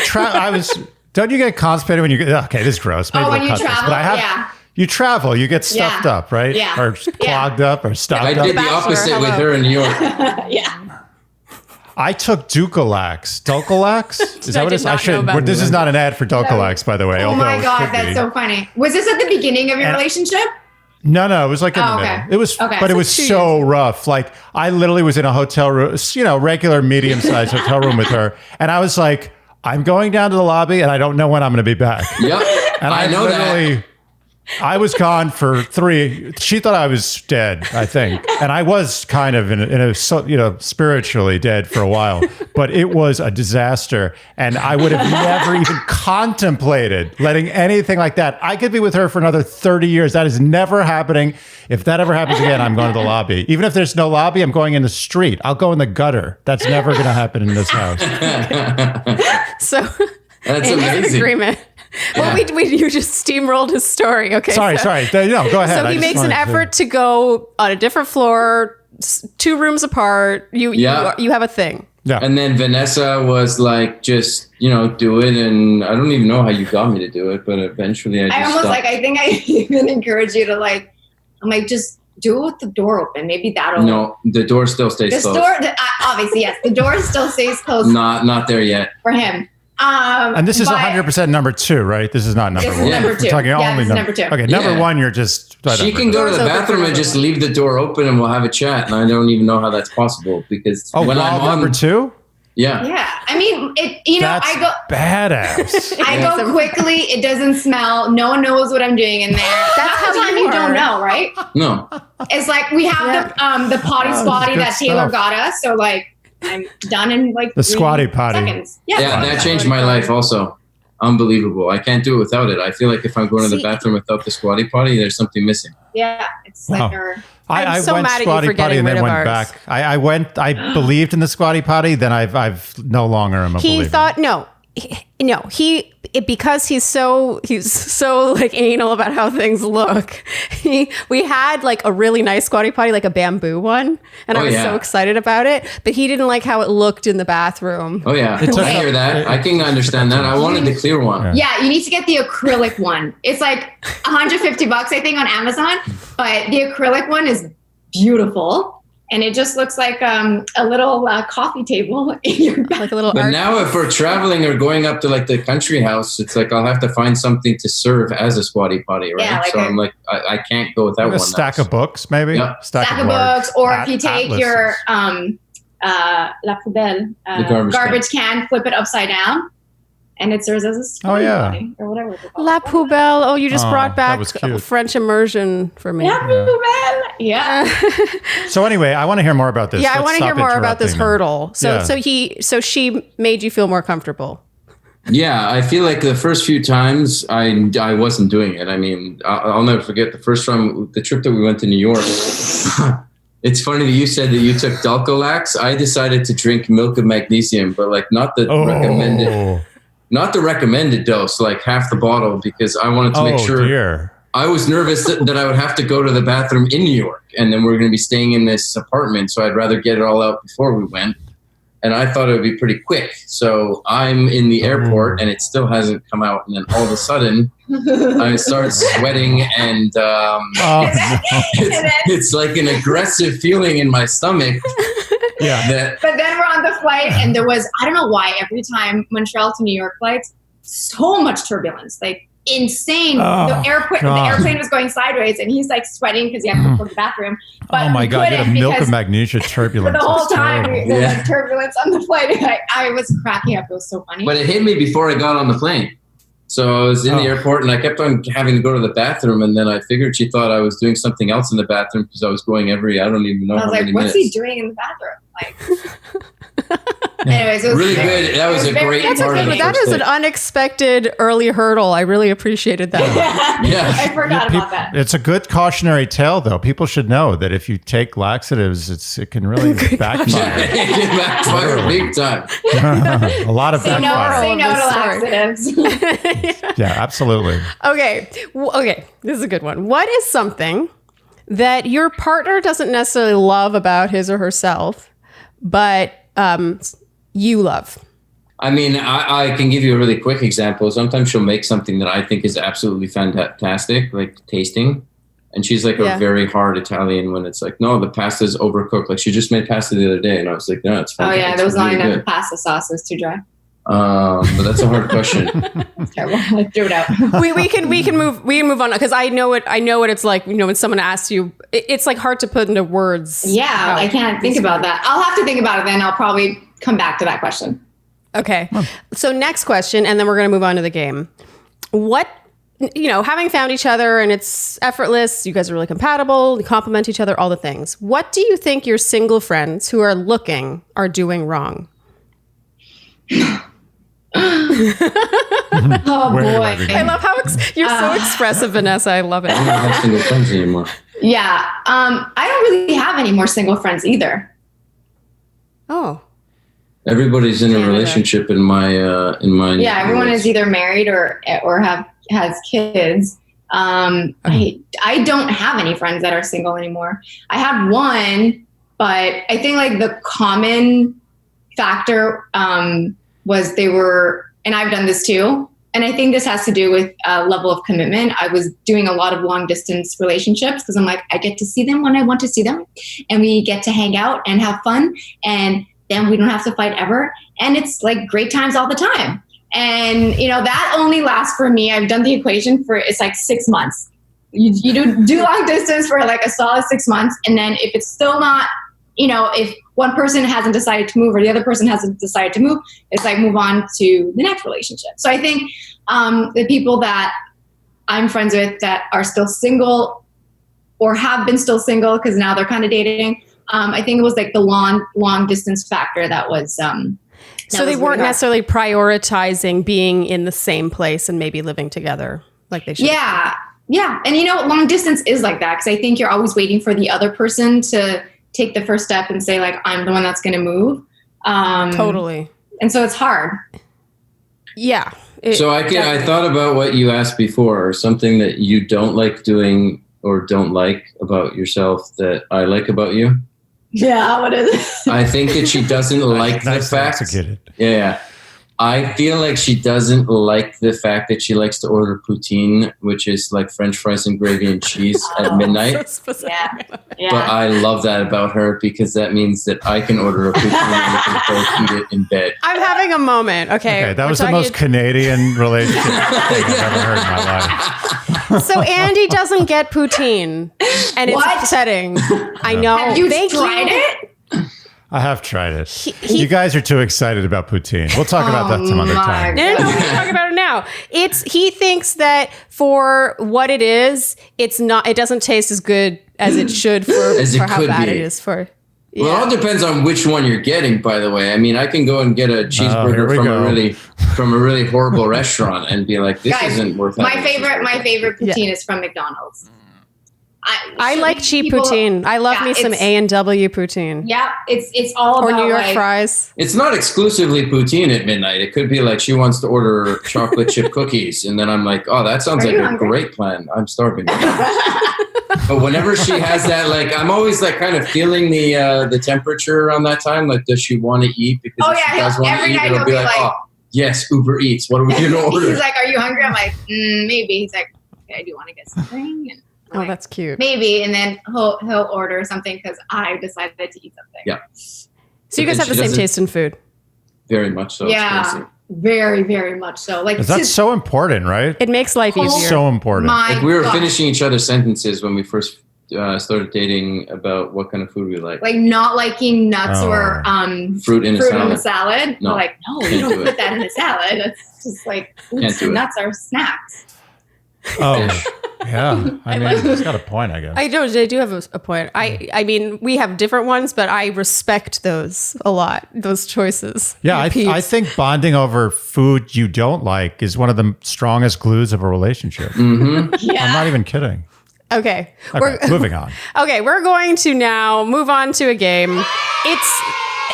Don't you get constipated when you get? Okay, this is gross. Maybe when you travel, You travel, you get stuffed up, right? Yeah. Or clogged up or stuffed up. I did the opposite with her in New York. Yeah. I took Dulcolax. Dulcolax? Is that what it is? This is not an ad for Dulcolax, by the way. Oh my God, that's so funny. Was this at the beginning of your relationship? No, it was like in the middle. It was, but it was so rough. Like I literally was in a hotel room, regular medium-sized hotel room with her, and I was like, I'm going down to the lobby, and I don't know when I'm going to be back. Yep, and I know that. I was gone for 3. She thought I was dead, I think, and I was kind of in a spiritually dead for a while. But it was a disaster, and I would have never even contemplated letting anything like that. I could be with her for another 30 years. That is never happening. If that ever happens again, I'm going to the lobby. Even if there's no lobby, I'm going in the street. I'll go in the gutter. That's never going to happen in this house. So that's amazing. Agreement. Well, you just steamrolled his story. Okay. Sorry. No, go ahead. So he makes an effort to go on a different floor, 2 rooms apart. You have a thing. Yeah. And then Vanessa was like, just, do it. And I don't even know how you got me to do it, but eventually I just stopped. I think I even encouraged you to just do it with the door open. Maybe that'll. No, the door still stays closed. Obviously, yes. The door still stays closed. Not there yet. For him. And this is 100% number 2, right? This is not number 1. Number 2. We're talking only number 2. Okay, number 1, you're just. She can go to the bathroom and just leave the door open, and we'll have a chat. And I don't even know how that's possible because when I'm on number 2. Yeah. Yeah. I mean, that's I go badass. I go quickly. It doesn't smell. No one knows what I'm doing in there. That's how time you don't know, right? No. It's like we have the potty squatty that Taylor got us. So I'm done in the squatty potty. Seconds. Yeah, that changed my life also. Unbelievable. I can't do it without it. I feel like if I'm going to the bathroom without the squatty potty, there's something missing. Yeah, it's like I so went mad at squatty you for potty and then went ours. back. I believed in the squatty potty. Then I've no longer am a believer. He thought because he's so anal about how things look. We had a really nice squatty potty, like a bamboo one, and I was so excited about it. But he didn't like how it looked in the bathroom. Oh yeah, I hear that. I can understand that. I wanted the clear one. Yeah, you need to get the acrylic one. It's like $150, I think, on Amazon. But the acrylic one is beautiful. And it just looks like a little coffee table in your bathroom. Like a little. But now, if we're traveling or going up to the country house, it's like I'll have to find something to serve as a squatty potty, right? Yeah, so I'm like, I can't go without one. A stack of books, maybe. Yeah. Stack of books, or if you take your la poubelle, The garbage can, flip it upside down. And it serves as a story body or whatever. La poubelle. Oh, you just brought that back was cute. French immersion for me. La poubelle. Yeah. So anyway, I want to hear more about this. Yeah, I Let's want to hear stop more about this interrupting hurdle. Yeah. So she made you feel more comfortable. Yeah, I feel like the first few times I wasn't doing it. I mean, I'll never forget the first time, the trip that we went to New York. It's funny that you said that you took Dulcolax. I decided to drink milk of magnesium, but like not the recommended dose, like half the bottle, because I wanted to make sure. Dear. I was nervous that I would have to go to the bathroom in New York, and then we're going to be staying in this apartment, so I'd rather get it all out before we went. And I thought it would be pretty quick. So I'm in the airport and it still hasn't come out. And then all of a sudden I start sweating and it's like an aggressive feeling in my stomach. Yeah. But then we're on the flight and there was, I don't know why, every time Montreal to New York flights, so much turbulence, like insane. The airplane was going sideways and he's like sweating because he had to go to the bathroom. But oh my God, you had a milk of magnesia turbulence. For the whole time, terrible. there was like turbulence on the flight. I was cracking up. It was so funny. But it hit me before I got on the plane. So I was in the airport and I kept on having to go to the bathroom. And then I figured she thought I was doing something else in the bathroom because I was going I don't even know. I was like, what's he doing in the bathroom? Like, anyways, it was really good. That was a great part of the That is an unexpected early hurdle. I really appreciated that. Yeah. I forgot about that. It's a good cautionary tale, though. People should know that if you take laxatives, it can really backfire. It can backfire big time. A lot of backfire. Say no to laxatives. Yeah, absolutely. Okay. This is a good one. What is something that your partner doesn't necessarily love about his or herself, but you love? I mean, I can give you a really quick example. Sometimes she'll make something that I think is absolutely fantastic, like tasting. And she's like a very hard Italian when it's like, no, the pasta's overcooked. Like she just made pasta the other day. And I was like, no, it's fine. Oh yeah, there was not enough pasta sauce. It was too dry. But that's a hard question. It's terrible. I threw it out. we can move on because I know what it's like. You know, when someone asks you, it's like hard to put into words. Yeah, I can't think about that. I'll have to think about it. Then I'll probably come back to that question. Okay. So next question, and then we're going to move on to the game. What, having found each other and it's effortless, you guys are really compatible, you complement each other, all the things. What do you think your single friends who are looking are doing wrong? Oh boy! I love how you're so expressive, Vanessa. I love it. I don't have single friends anymore. Yeah, I don't really have any more single friends either. Oh, everybody's in a relationship in my. Yeah, everyone is either married or has kids. I don't have any friends that are single anymore. I had one, but I think like the common factor was they were, and I've done this too, and I think this has to do with a level of commitment. I was doing a lot of long distance relationships because I'm like, I get to see them when I want to see them, and we get to hang out and have fun, and then we don't have to fight ever, and it's like great times all the time. And that only lasts for me. I've done the equation for it's like 6 months. You do long distance for like a solid 6 months, and then if it's still not, if one person hasn't decided to move or the other person hasn't decided to move, it's like move on to the next relationship. So I think the people that I'm friends with that are still single or have been still single because now they're kind of dating, I think it was like the long distance factor that was. So they weren't necessarily prioritizing being in the same place and maybe living together like they should. Yeah. Yeah. And long distance is like that because I think you're always waiting for the other person to take the first step and say like, I'm the one that's going to move. Totally. And so it's hard. Yeah. So I thought about what you asked before, something that you don't like doing or don't like about yourself that I like about you. Yeah, what is it? I think that she doesn't like the fact. Yeah. I feel like she doesn't like the fact that she likes to order poutine, which is like French fries and gravy and cheese at midnight. So yeah. But I love that about her because that means that I can order a poutine and we can both eat it in bed. I'm having a moment. Okay. That was the most Canadian relationship thing I've ever heard in my life. So Andy doesn't get poutine, and it's upsetting. I know. Have you tried it? I have tried it. You guys are too excited about poutine. We'll talk about that some other time. No, we can talk about it now. He thinks that for what it is, it's not. It doesn't taste as good as it should for how bad it is for. Well, it all depends on which one you're getting, by the way. I mean, I can go and get a cheeseburger from a really horrible restaurant and be like, this isn't worth it. My favorite poutine is from McDonald's. I like cheap poutine. I love me some A&W poutine. Yeah, it's all about New York fries. It's not exclusively poutine at midnight. It could be like she wants to order chocolate chip cookies, and then I'm like, oh, that sounds like a great plan. I'm starving. But whenever she has that, like, I'm always like kind of feeling the temperature around that time. Like, does she want to eat? Because if she does want to eat, it'll be like, oh, yes, Uber Eats. What are we going to order? He's like, are you hungry? I'm like, maybe. He's like, okay, do you want to get something? And oh, that's cute. Maybe. And then he'll order something because I decided to eat something. Yeah. So you guys have the same taste in food. Very much so. Yeah. Very, very much so. Like, that's so important, right? It makes life easier. So important. Like we were finishing each other's sentences when we first started dating about what kind of food we like. Like not liking nuts or fruit in a salad. No, like, no, you don't put that in a salad. That's just like nuts are snacks. Oh, yeah. I mean, he's got a point, I guess. I do have a point. I mean, we have different ones, but I respect those a lot, those choices. Yeah, I think bonding over food you don't like is one of the strongest glues of a relationship. Mm-hmm. Yeah. I'm not even kidding. Okay. We're moving on. Okay, we're going to now move on to a game.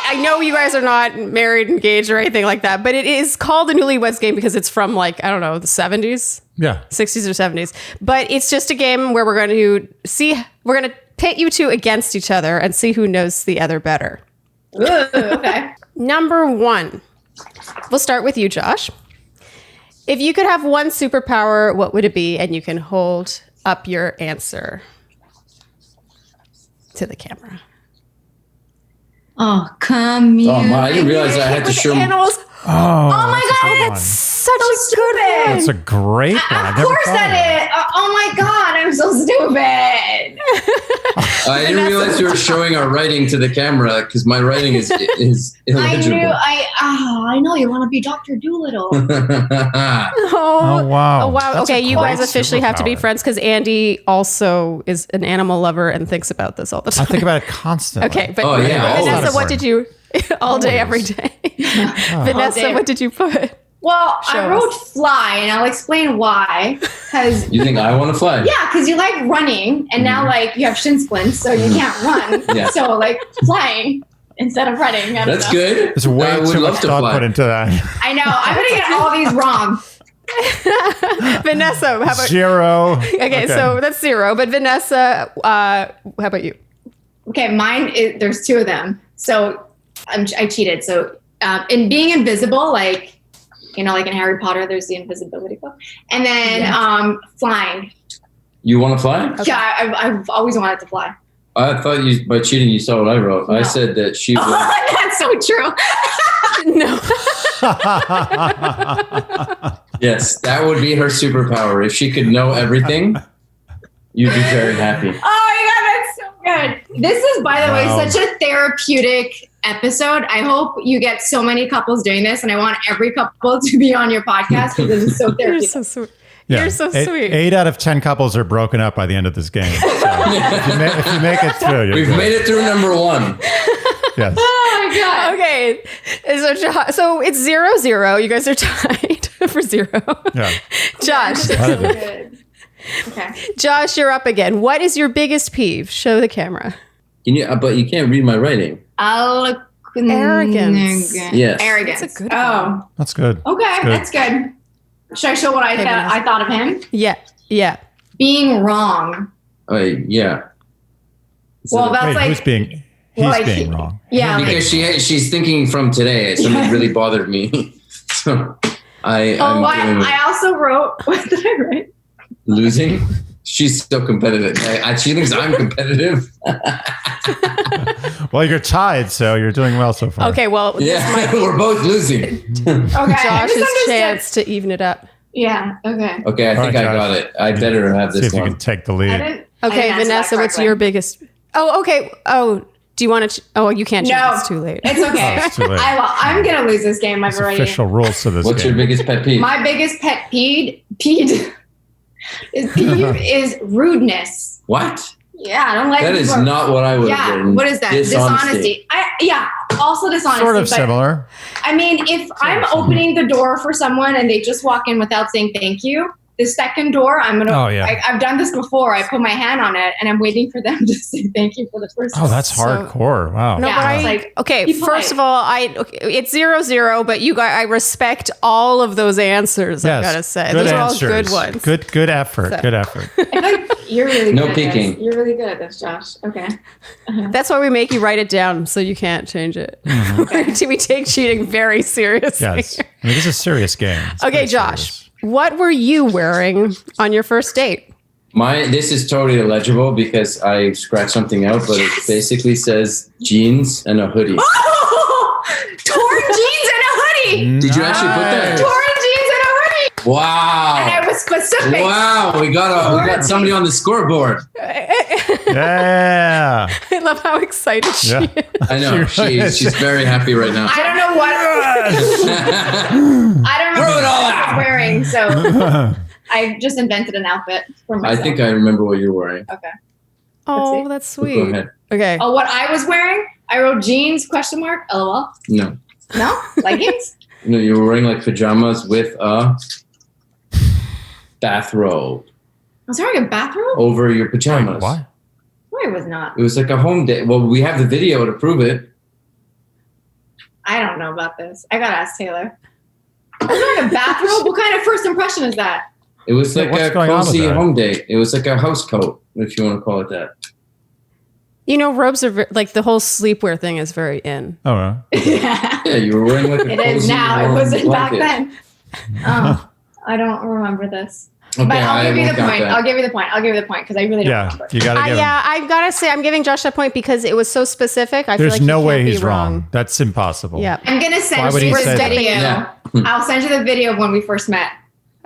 I know you guys are not married, engaged, or anything like that, but it is called the Newlyweds Game because it's from, like, I don't know, the 70s? Yeah. 60s or 70s. But it's just a game where we're going to pit you two against each other and see who knows the other better. Ooh, okay. Number 1. We'll start with you, Josh. If you could have one superpower, what would it be? And you can hold up your answer to the camera. Oh, come here. Oh, my, I didn't realize I had to show animals. Oh my God, that's such a good one. That's a great one. Of course that is. Oh my God, I'm so stupid. I didn't realize you were showing our writing to the camera because my writing is illegible. I know you want to be Dr. Doolittle. Oh, wow. Oh, wow. That's okay, you guys officially have to be superpower. friends because Andy also is an animal lover and thinks about this all the time. I think about it constantly. Okay, but yeah, Vanessa, what did you all day, every day? Vanessa, what did you put? Well, Show I wrote us. fly, and I'll explain why. Because You think I want to fly? yeah, because you like running, and now like you have shin splints, so you can't run. Yeah. So like flying instead of running. I don't That's know. good. There's way I would too love much to thought fly. put into that. I know. I'm gonna get all these wrong. Vanessa, how about 0. Okay, so that's 0. But Vanessa, how about you? Okay, there's 2 of them. So I cheated. So in being invisible, like, you know, like in Harry Potter, there's the invisibility book. And then flying. You want to fly? Okay. Yeah, I've always wanted to fly. I thought you, by cheating, you saw what I wrote. No. I said that she would. That's so true. No. Yes, that would be her superpower. If she could know everything, you'd be very happy. Oh my God, that's so good. This is, by the way, such a therapeutic episode. I hope you get so many couples doing this, and I want every couple to be on your podcast because this is so You're therapeutic. so sweet. Yeah. You're so sweet. 8 out of 10 couples are broken up by the end of this game. So if you make it through, you're We've good. made it through number 1. Yes. Oh my God. Okay, so it's 0-0. You guys are tied for 0. Yeah. Josh, So good. Okay. Josh, you're up again. What is your biggest peeve? Show the camera. Can you? But you can't read my writing. Arrogance. Yes. Arrogance. That's a good Oh, That's good. okay. That's good. Should I show what I thought of him? Yeah. Being wrong. Yeah. Well, that's Wait, like who's being? He's like, being wrong. Yeah. Like, Because she's thinking from today. Something really bothered me. So I'm doing it. I also wrote. What did I write? Losing. She's so competitive. She thinks I'm competitive. Well, you're tied, so you're doing well so far. Okay, well, Yeah, we're both losing. Okay. Josh's chance to even it up. Yeah. Okay. Okay, I think right, I got Josh. it. I better have See this if you one. can take the I lead. didn't. I Okay, didn't answer Vanessa, that what's correctly. your biggest? Oh, okay. Oh, Do you want to? Oh, you can't change. No. It's too late. It's okay. It's too late. I'm going to lose this game. I've There's already. official rules to this What's game. your biggest pet peeve? My biggest pet peeve is rudeness. What? Yeah, I don't like That is people- not what I would have Yeah, written. what is that? Dishonesty. Also dishonesty. Sort of but, similar. I mean, if I'm opening the door for someone and they just walk in without saying thank you, the second door, I'm gonna. Oh, yeah. I've done this before. I put my hand on it and I'm waiting for them to say thank you for the first. Oh, that's So- hardcore. Wow. No, Yeah, but it's like, okay. be polite. First of all, it's 0-0, but you guys, I respect all of those answers. Yes. I gotta say, Good those answers. are all good ones. Good effort. So- Good effort. I feel like you're really No good peeking. At this. You're really good at this, Josh. Okay. That's why we make you write it down so you can't change it. Mm-hmm. We take cheating very seriously. Yes. I mean, this is a serious game. It's Okay, very Josh, serious. what were you wearing on your first date? This is totally illegible because I scratched something out, but it basically says jeans and a hoodie. Torn jeans and a hoodie. Did you actually put that? Torn jeans and a hoodie. Wow. And I was specific. Wow, we got somebody on the scoreboard. Yeah. I love how excited she Yeah. is. I know. She's very happy right now. I don't know what. I don't know Throw it all what I out. was wearing, so I just invented an outfit for I myself. think I remember what you're wearing. Okay. Oh, see. that's Go sweet. ahead. Okay. Oh, what I was wearing? I wrote jeans, question mark, LOL. No. No? Leggings? No, you were wearing like pajamas with a bathrobe I was wearing a bathrobe? over your pajamas. What? No, I was not. It was like a home day. Well, we have the video to prove it. I don't know about this. I gotta ask Taylor. I was wearing a bathrobe? What kind of first impression is that? It was Yeah, like what's a going on with cozy that? home date. It was like a house coat, if you want to call it that. You know, robes are like the whole sleepwear thing is very in. Oh, no. Yeah. Yeah, you were wearing like a It is cozy now. It warm wasn't back blanket. then. Oh, I don't remember this. Okay, But I'll give you won't the count point. that. I'll give you the point. I'll give you the point because I really don't Yeah. remember. You got to give him. Yeah, I've got to say, I'm giving Josh that point because it was so specific. I feel There's like he no way can't be he's wrong. That's impossible. Yeah. I'm gonna Why send would he you say the that? video. Yeah. I'll send you the video of when we first met.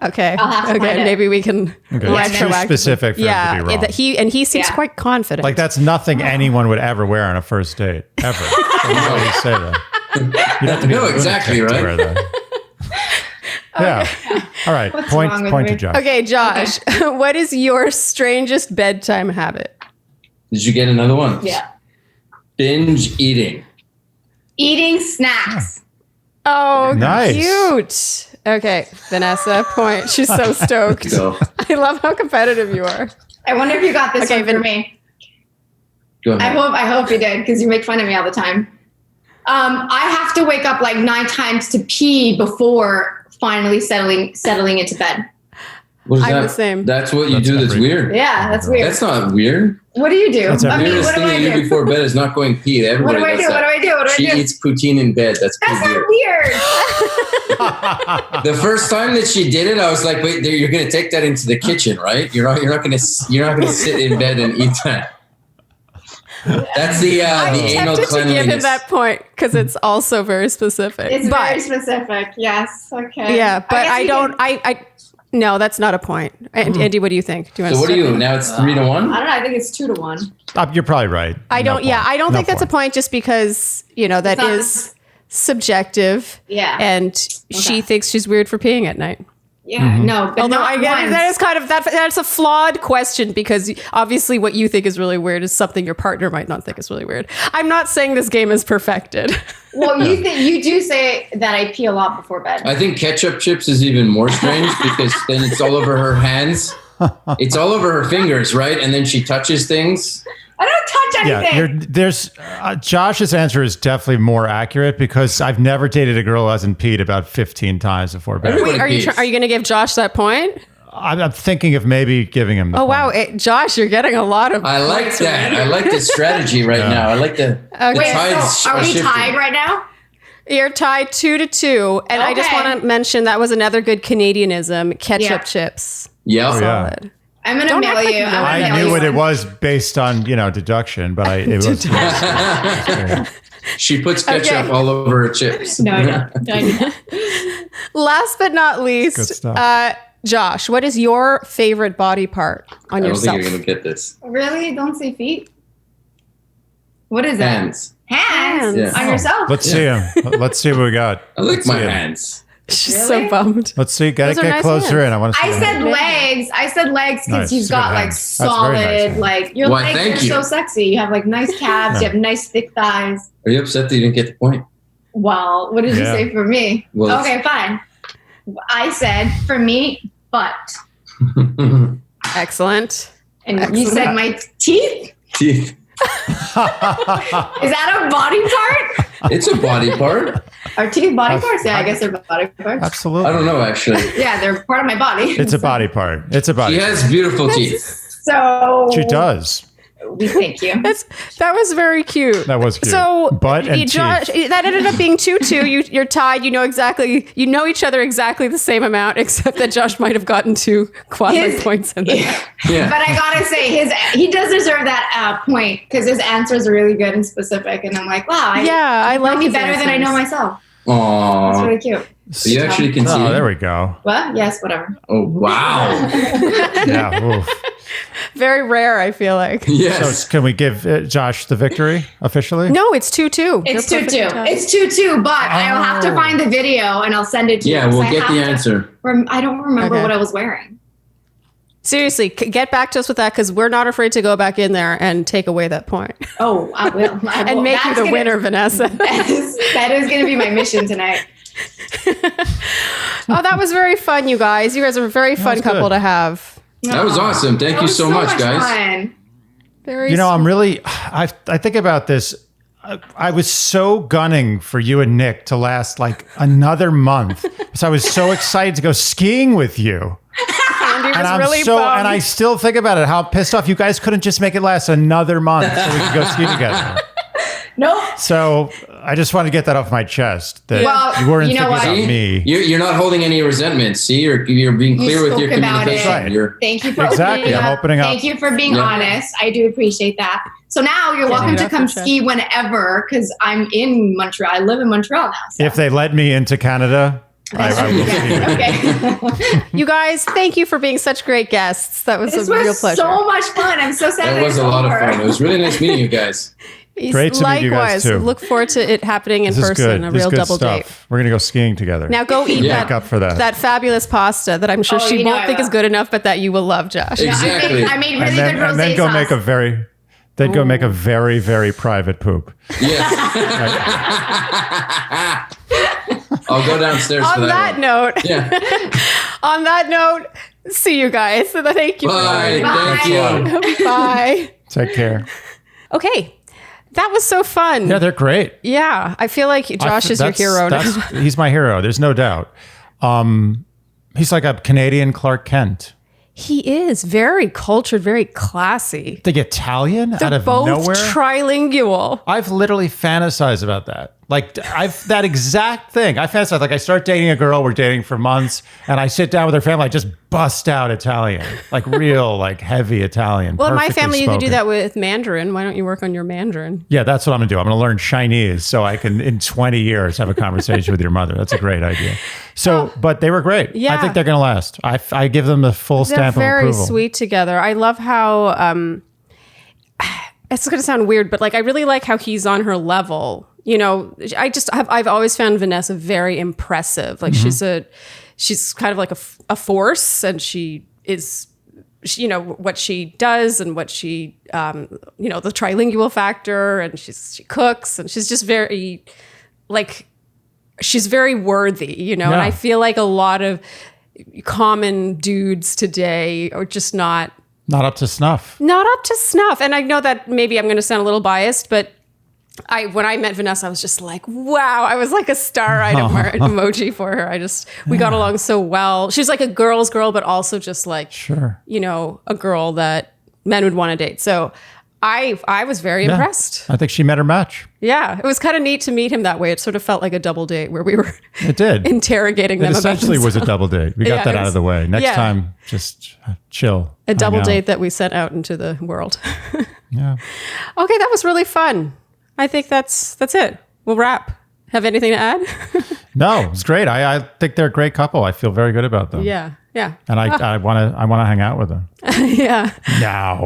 Okay. I'll have to okay. find it. Maybe we can. Okay. Yeah, It's too retroactively. specific for him Yeah. to be wrong. He seems Yeah. quite confident. Like, that's nothing anyone would ever wear on a first date, ever. So why would you say that? You'd have to be No, a lunatic exactly, to right? wear that. Yeah. All right. What's Point wrong with to me? Josh. Okay, Josh, what is your strangest bedtime habit? Did you get another one? Yeah. Binge eating. Eating snacks. Oh, Nice. cute. Okay, Vanessa, point. She's so stoked. Go. I love how competitive you are. I wonder if you got this Okay, one for me. Go ahead. I hope you did because you make fun of me all the time. I have to wake up like 9 times to pee before finally settling into bed. What is I'm that? the same. That's what you That's do. That's every- weird. Yeah, that's weird. That's not weird. What do you do? That's The I mean, weirdest what do thing I you do do? before bed is not going pee. What Everybody do I does do? that. What do I do? What do She I do? eats poutine in bed. That's That's pretty not weird. weird. The first time that she did it, I was like, "Wait, you're going to take that into the kitchen, right? You're not going to sit in bed and eat that." That's the I'm anal tempted to give him cleanliness. that point because it's also very specific. It's but very specific. Yes. Okay. yeah, but guess I we don't. can- No, that's not a point. And Andy, what do you think? Do you want So to what do step you? in? Now it's 3-1. I don't know. I think it's 2-1. You're probably right. I don't. No Yeah, point. I don't No think that's a point just because that It's not- is subjective. Yeah. And she thinks she's weird for peeing at night. Yeah. No, but Although not I get it, once. that is kind of that's a flawed question because obviously what you think is really weird is something your partner might not think is really weird. I'm not saying this game is perfected. Well, you do say that I pee a lot before bed. I think ketchup chips is even more strange because then it's all over her hands. It's all over her fingers, right? And then she touches things. I don't touch anything. There's Josh's answer is definitely more accurate because I've never dated a girl who hasn't peed about 15 times before bed. Everybody Wait, are you pees. are you going to give Josh that point? I'm thinking of maybe giving him the Oh wow, point. Josh, you're getting a lot of. I like points that. from I like the strategy right now. I like the Wait, tides so are we shifting. tied right now? You're tied 2-2, and I just Okay. want to mention that was another good Canadianism: ketchup Yeah. chips. Yep. Oh, yeah. Solid. I'm gonna Don't mail act like you. you know. I'm gonna I mail knew you what it one. was based on, deduction, but it was. She puts ketchup Okay. all over her chips. No, I don't. No, I don't. Last but not least, Good stuff. Josh, what is your favorite body part on I don't yourself? think you're gonna get this. Really? Don't say feet? What is that? Hands. Hands Yeah. on yourself. Let's see him. Let's see what we got. I like Let's my see him. hands. She's Really? so bummed. Let's see. Gotta Those are get nice closer hands. in. I want to see. I the said hand. legs. I said legs because Nice. you've got Good like hands. That's very nice solid, hands. like your Why, legs thank are you. so sexy. You have like nice calves. You have nice thick thighs. Are you upset that you didn't get the point? Well, what did you Yeah. say for me? Well, Okay, fine. I said for me, butt. Excellent. And you Excellent. said my teeth? Teeth. Is that a body part? It's a body part. Are teeth body parts? Yeah, I guess they're body parts. Absolutely. I don't know, actually. Yeah, they're part of my body. It's a body part. It's a body. She has beautiful teeth. So She does. we thank you. That was very cute. That was cute. So, Butt and Josh, teeth. that ended up being 2-2. You're tied. You know each other exactly the same amount, except that Josh might have gotten 2 quasi His- points in there. Yeah. But I gotta say, he does deserve that point because his answers are really good and specific. And I'm like, wow, I know like me his better than I know answers. myself. That's Aww. really cute. So you actually can see. Oh, it? there we go. What? Yes, whatever. Oh, wow. Yeah. Oof. Very rare, I feel like. Yes. So can we give Josh the victory officially? No, it's 2-2. It's They're 2-2. perfectly tied. It's 2-2, but I'll have to Oh. find the video and I'll send it to you. Yeah, 'cause we'll I get have the to- answer. I don't remember Okay. what I was wearing. Seriously, get back to us with that because we're not afraid to go back in there and take away that point Oh, I will. and make you the winner, Vanessa. That is going to be my mission tonight. Oh, that was very fun, you guys. You guys are a very fun was couple good. to have. That was awesome. Thank That you was so much, guys. fun. Very You know, sweet. I'm really. I think about this. I was so gunning for you and Nick to last like another month because I was so excited to go skiing with you. Andy was And I'm really so, bummed. and I still think about it. How pissed off you guys couldn't just make it last another month so we could go ski together. Nope. So I just want to get that off my chest. That Well, you weren't you know thinking what? about me. You're not holding any resentment. See, you're being clear with your spoke about communication. it. Right. You're, Thank you for Exactly, opening I'm up. opening up. Thank you for being Yeah. honest. I do appreciate that. So now you're welcome it to off come your chest. ski whenever because I'm in Montreal. I live in Montreal now. So. If they let me into Canada, I will ski. Yeah, okay. You guys, thank you for being such great guests. That was This a real was pleasure. so much fun. I'm so sad that that was it's a lot of over. fun. It was really nice meeting you guys. Great to meet you guys, too. Look forward to it happening in This is person, good. a This is real good double stuff. date. We're gonna go skiing together. Now go eat Yeah. Make up for that. that fabulous pasta that I'm sure Oh, she you know won't I think will. is good enough, but that you will love, Josh. Yeah. Exactly. I made really and good then rosé go sauce. make a very. Then go make a very, very private poop. Yes. I'll go downstairs for On that one. note, Yeah. on that note, see you guys. So thank you. Bye. Thank you. Bye. Take care. Okay. That was so fun. Yeah, they're great. Yeah, I feel like Josh is your hero now. He's my hero. There's no doubt. He's like a Canadian Clark Kent. He is very cultured, very classy. The Italian out They're of both nowhere. trilingual. I've literally fantasized about that. Like that exact thing. I fantasize. Like I start dating a girl, we're dating for months, and I sit down with her family, I just bust out Italian. Like real, like heavy Italian. Well, in my perfectly family, you could do spoken. that with Mandarin. Why don't you work on your Mandarin? Yeah, that's what I'm gonna do. I'm gonna learn Chinese so I can, in 20 years, have a conversation with your mother. That's a great idea. So, but they were great. I Yeah. think they're gonna last. I give them the full They're stamp of very approval. sweet together. I love how it's going to sound weird, but like I really like how he's on her level. You know, I've always found Vanessa very impressive. Like she's kind of like a force, and she, you know, what she does and what she, you know, the trilingual factor, and she cooks, and she's just very like, she's very worthy, you know, and Yeah. I feel like a lot of common dudes today are just not Not up to snuff. up to snuff. And I know that maybe I'm going to sound a little biased, but when I met Vanessa, I was just like, wow, I was like a star-eyed emoji for her. We got along so well. She was like a girl's girl, but also just like, Sure. you know, a girl that men would want to date. So I was very impressed. I think she met her match. Yeah, it was kind of neat to meet him that way. It sort of felt like a double date where we were It did. interrogating It them. essentially about was a double date. We got Yeah, that it out was- of the way. Next yeah. time, just chill. a double hang out. date that we sent out into the world. Yeah. Okay, that was really fun. I think that's it. We'll wrap. Have anything to add? No, it's great. I think they're a great couple. I feel very good about them. Yeah. And I want to hang out with them. Yeah. Now.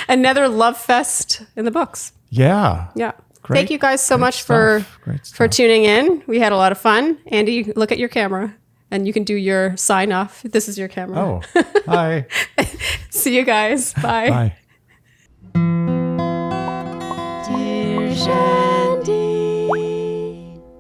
Another love fest in the books. Yeah. Yeah. Great- Thank you guys so great much stuff. Great for stuff. tuning in. We had a lot of fun. Andy, look at your camera and you can do your sign off. This is your camera. Oh, hi. See you guys. Bye. Bye. Dear Shandy.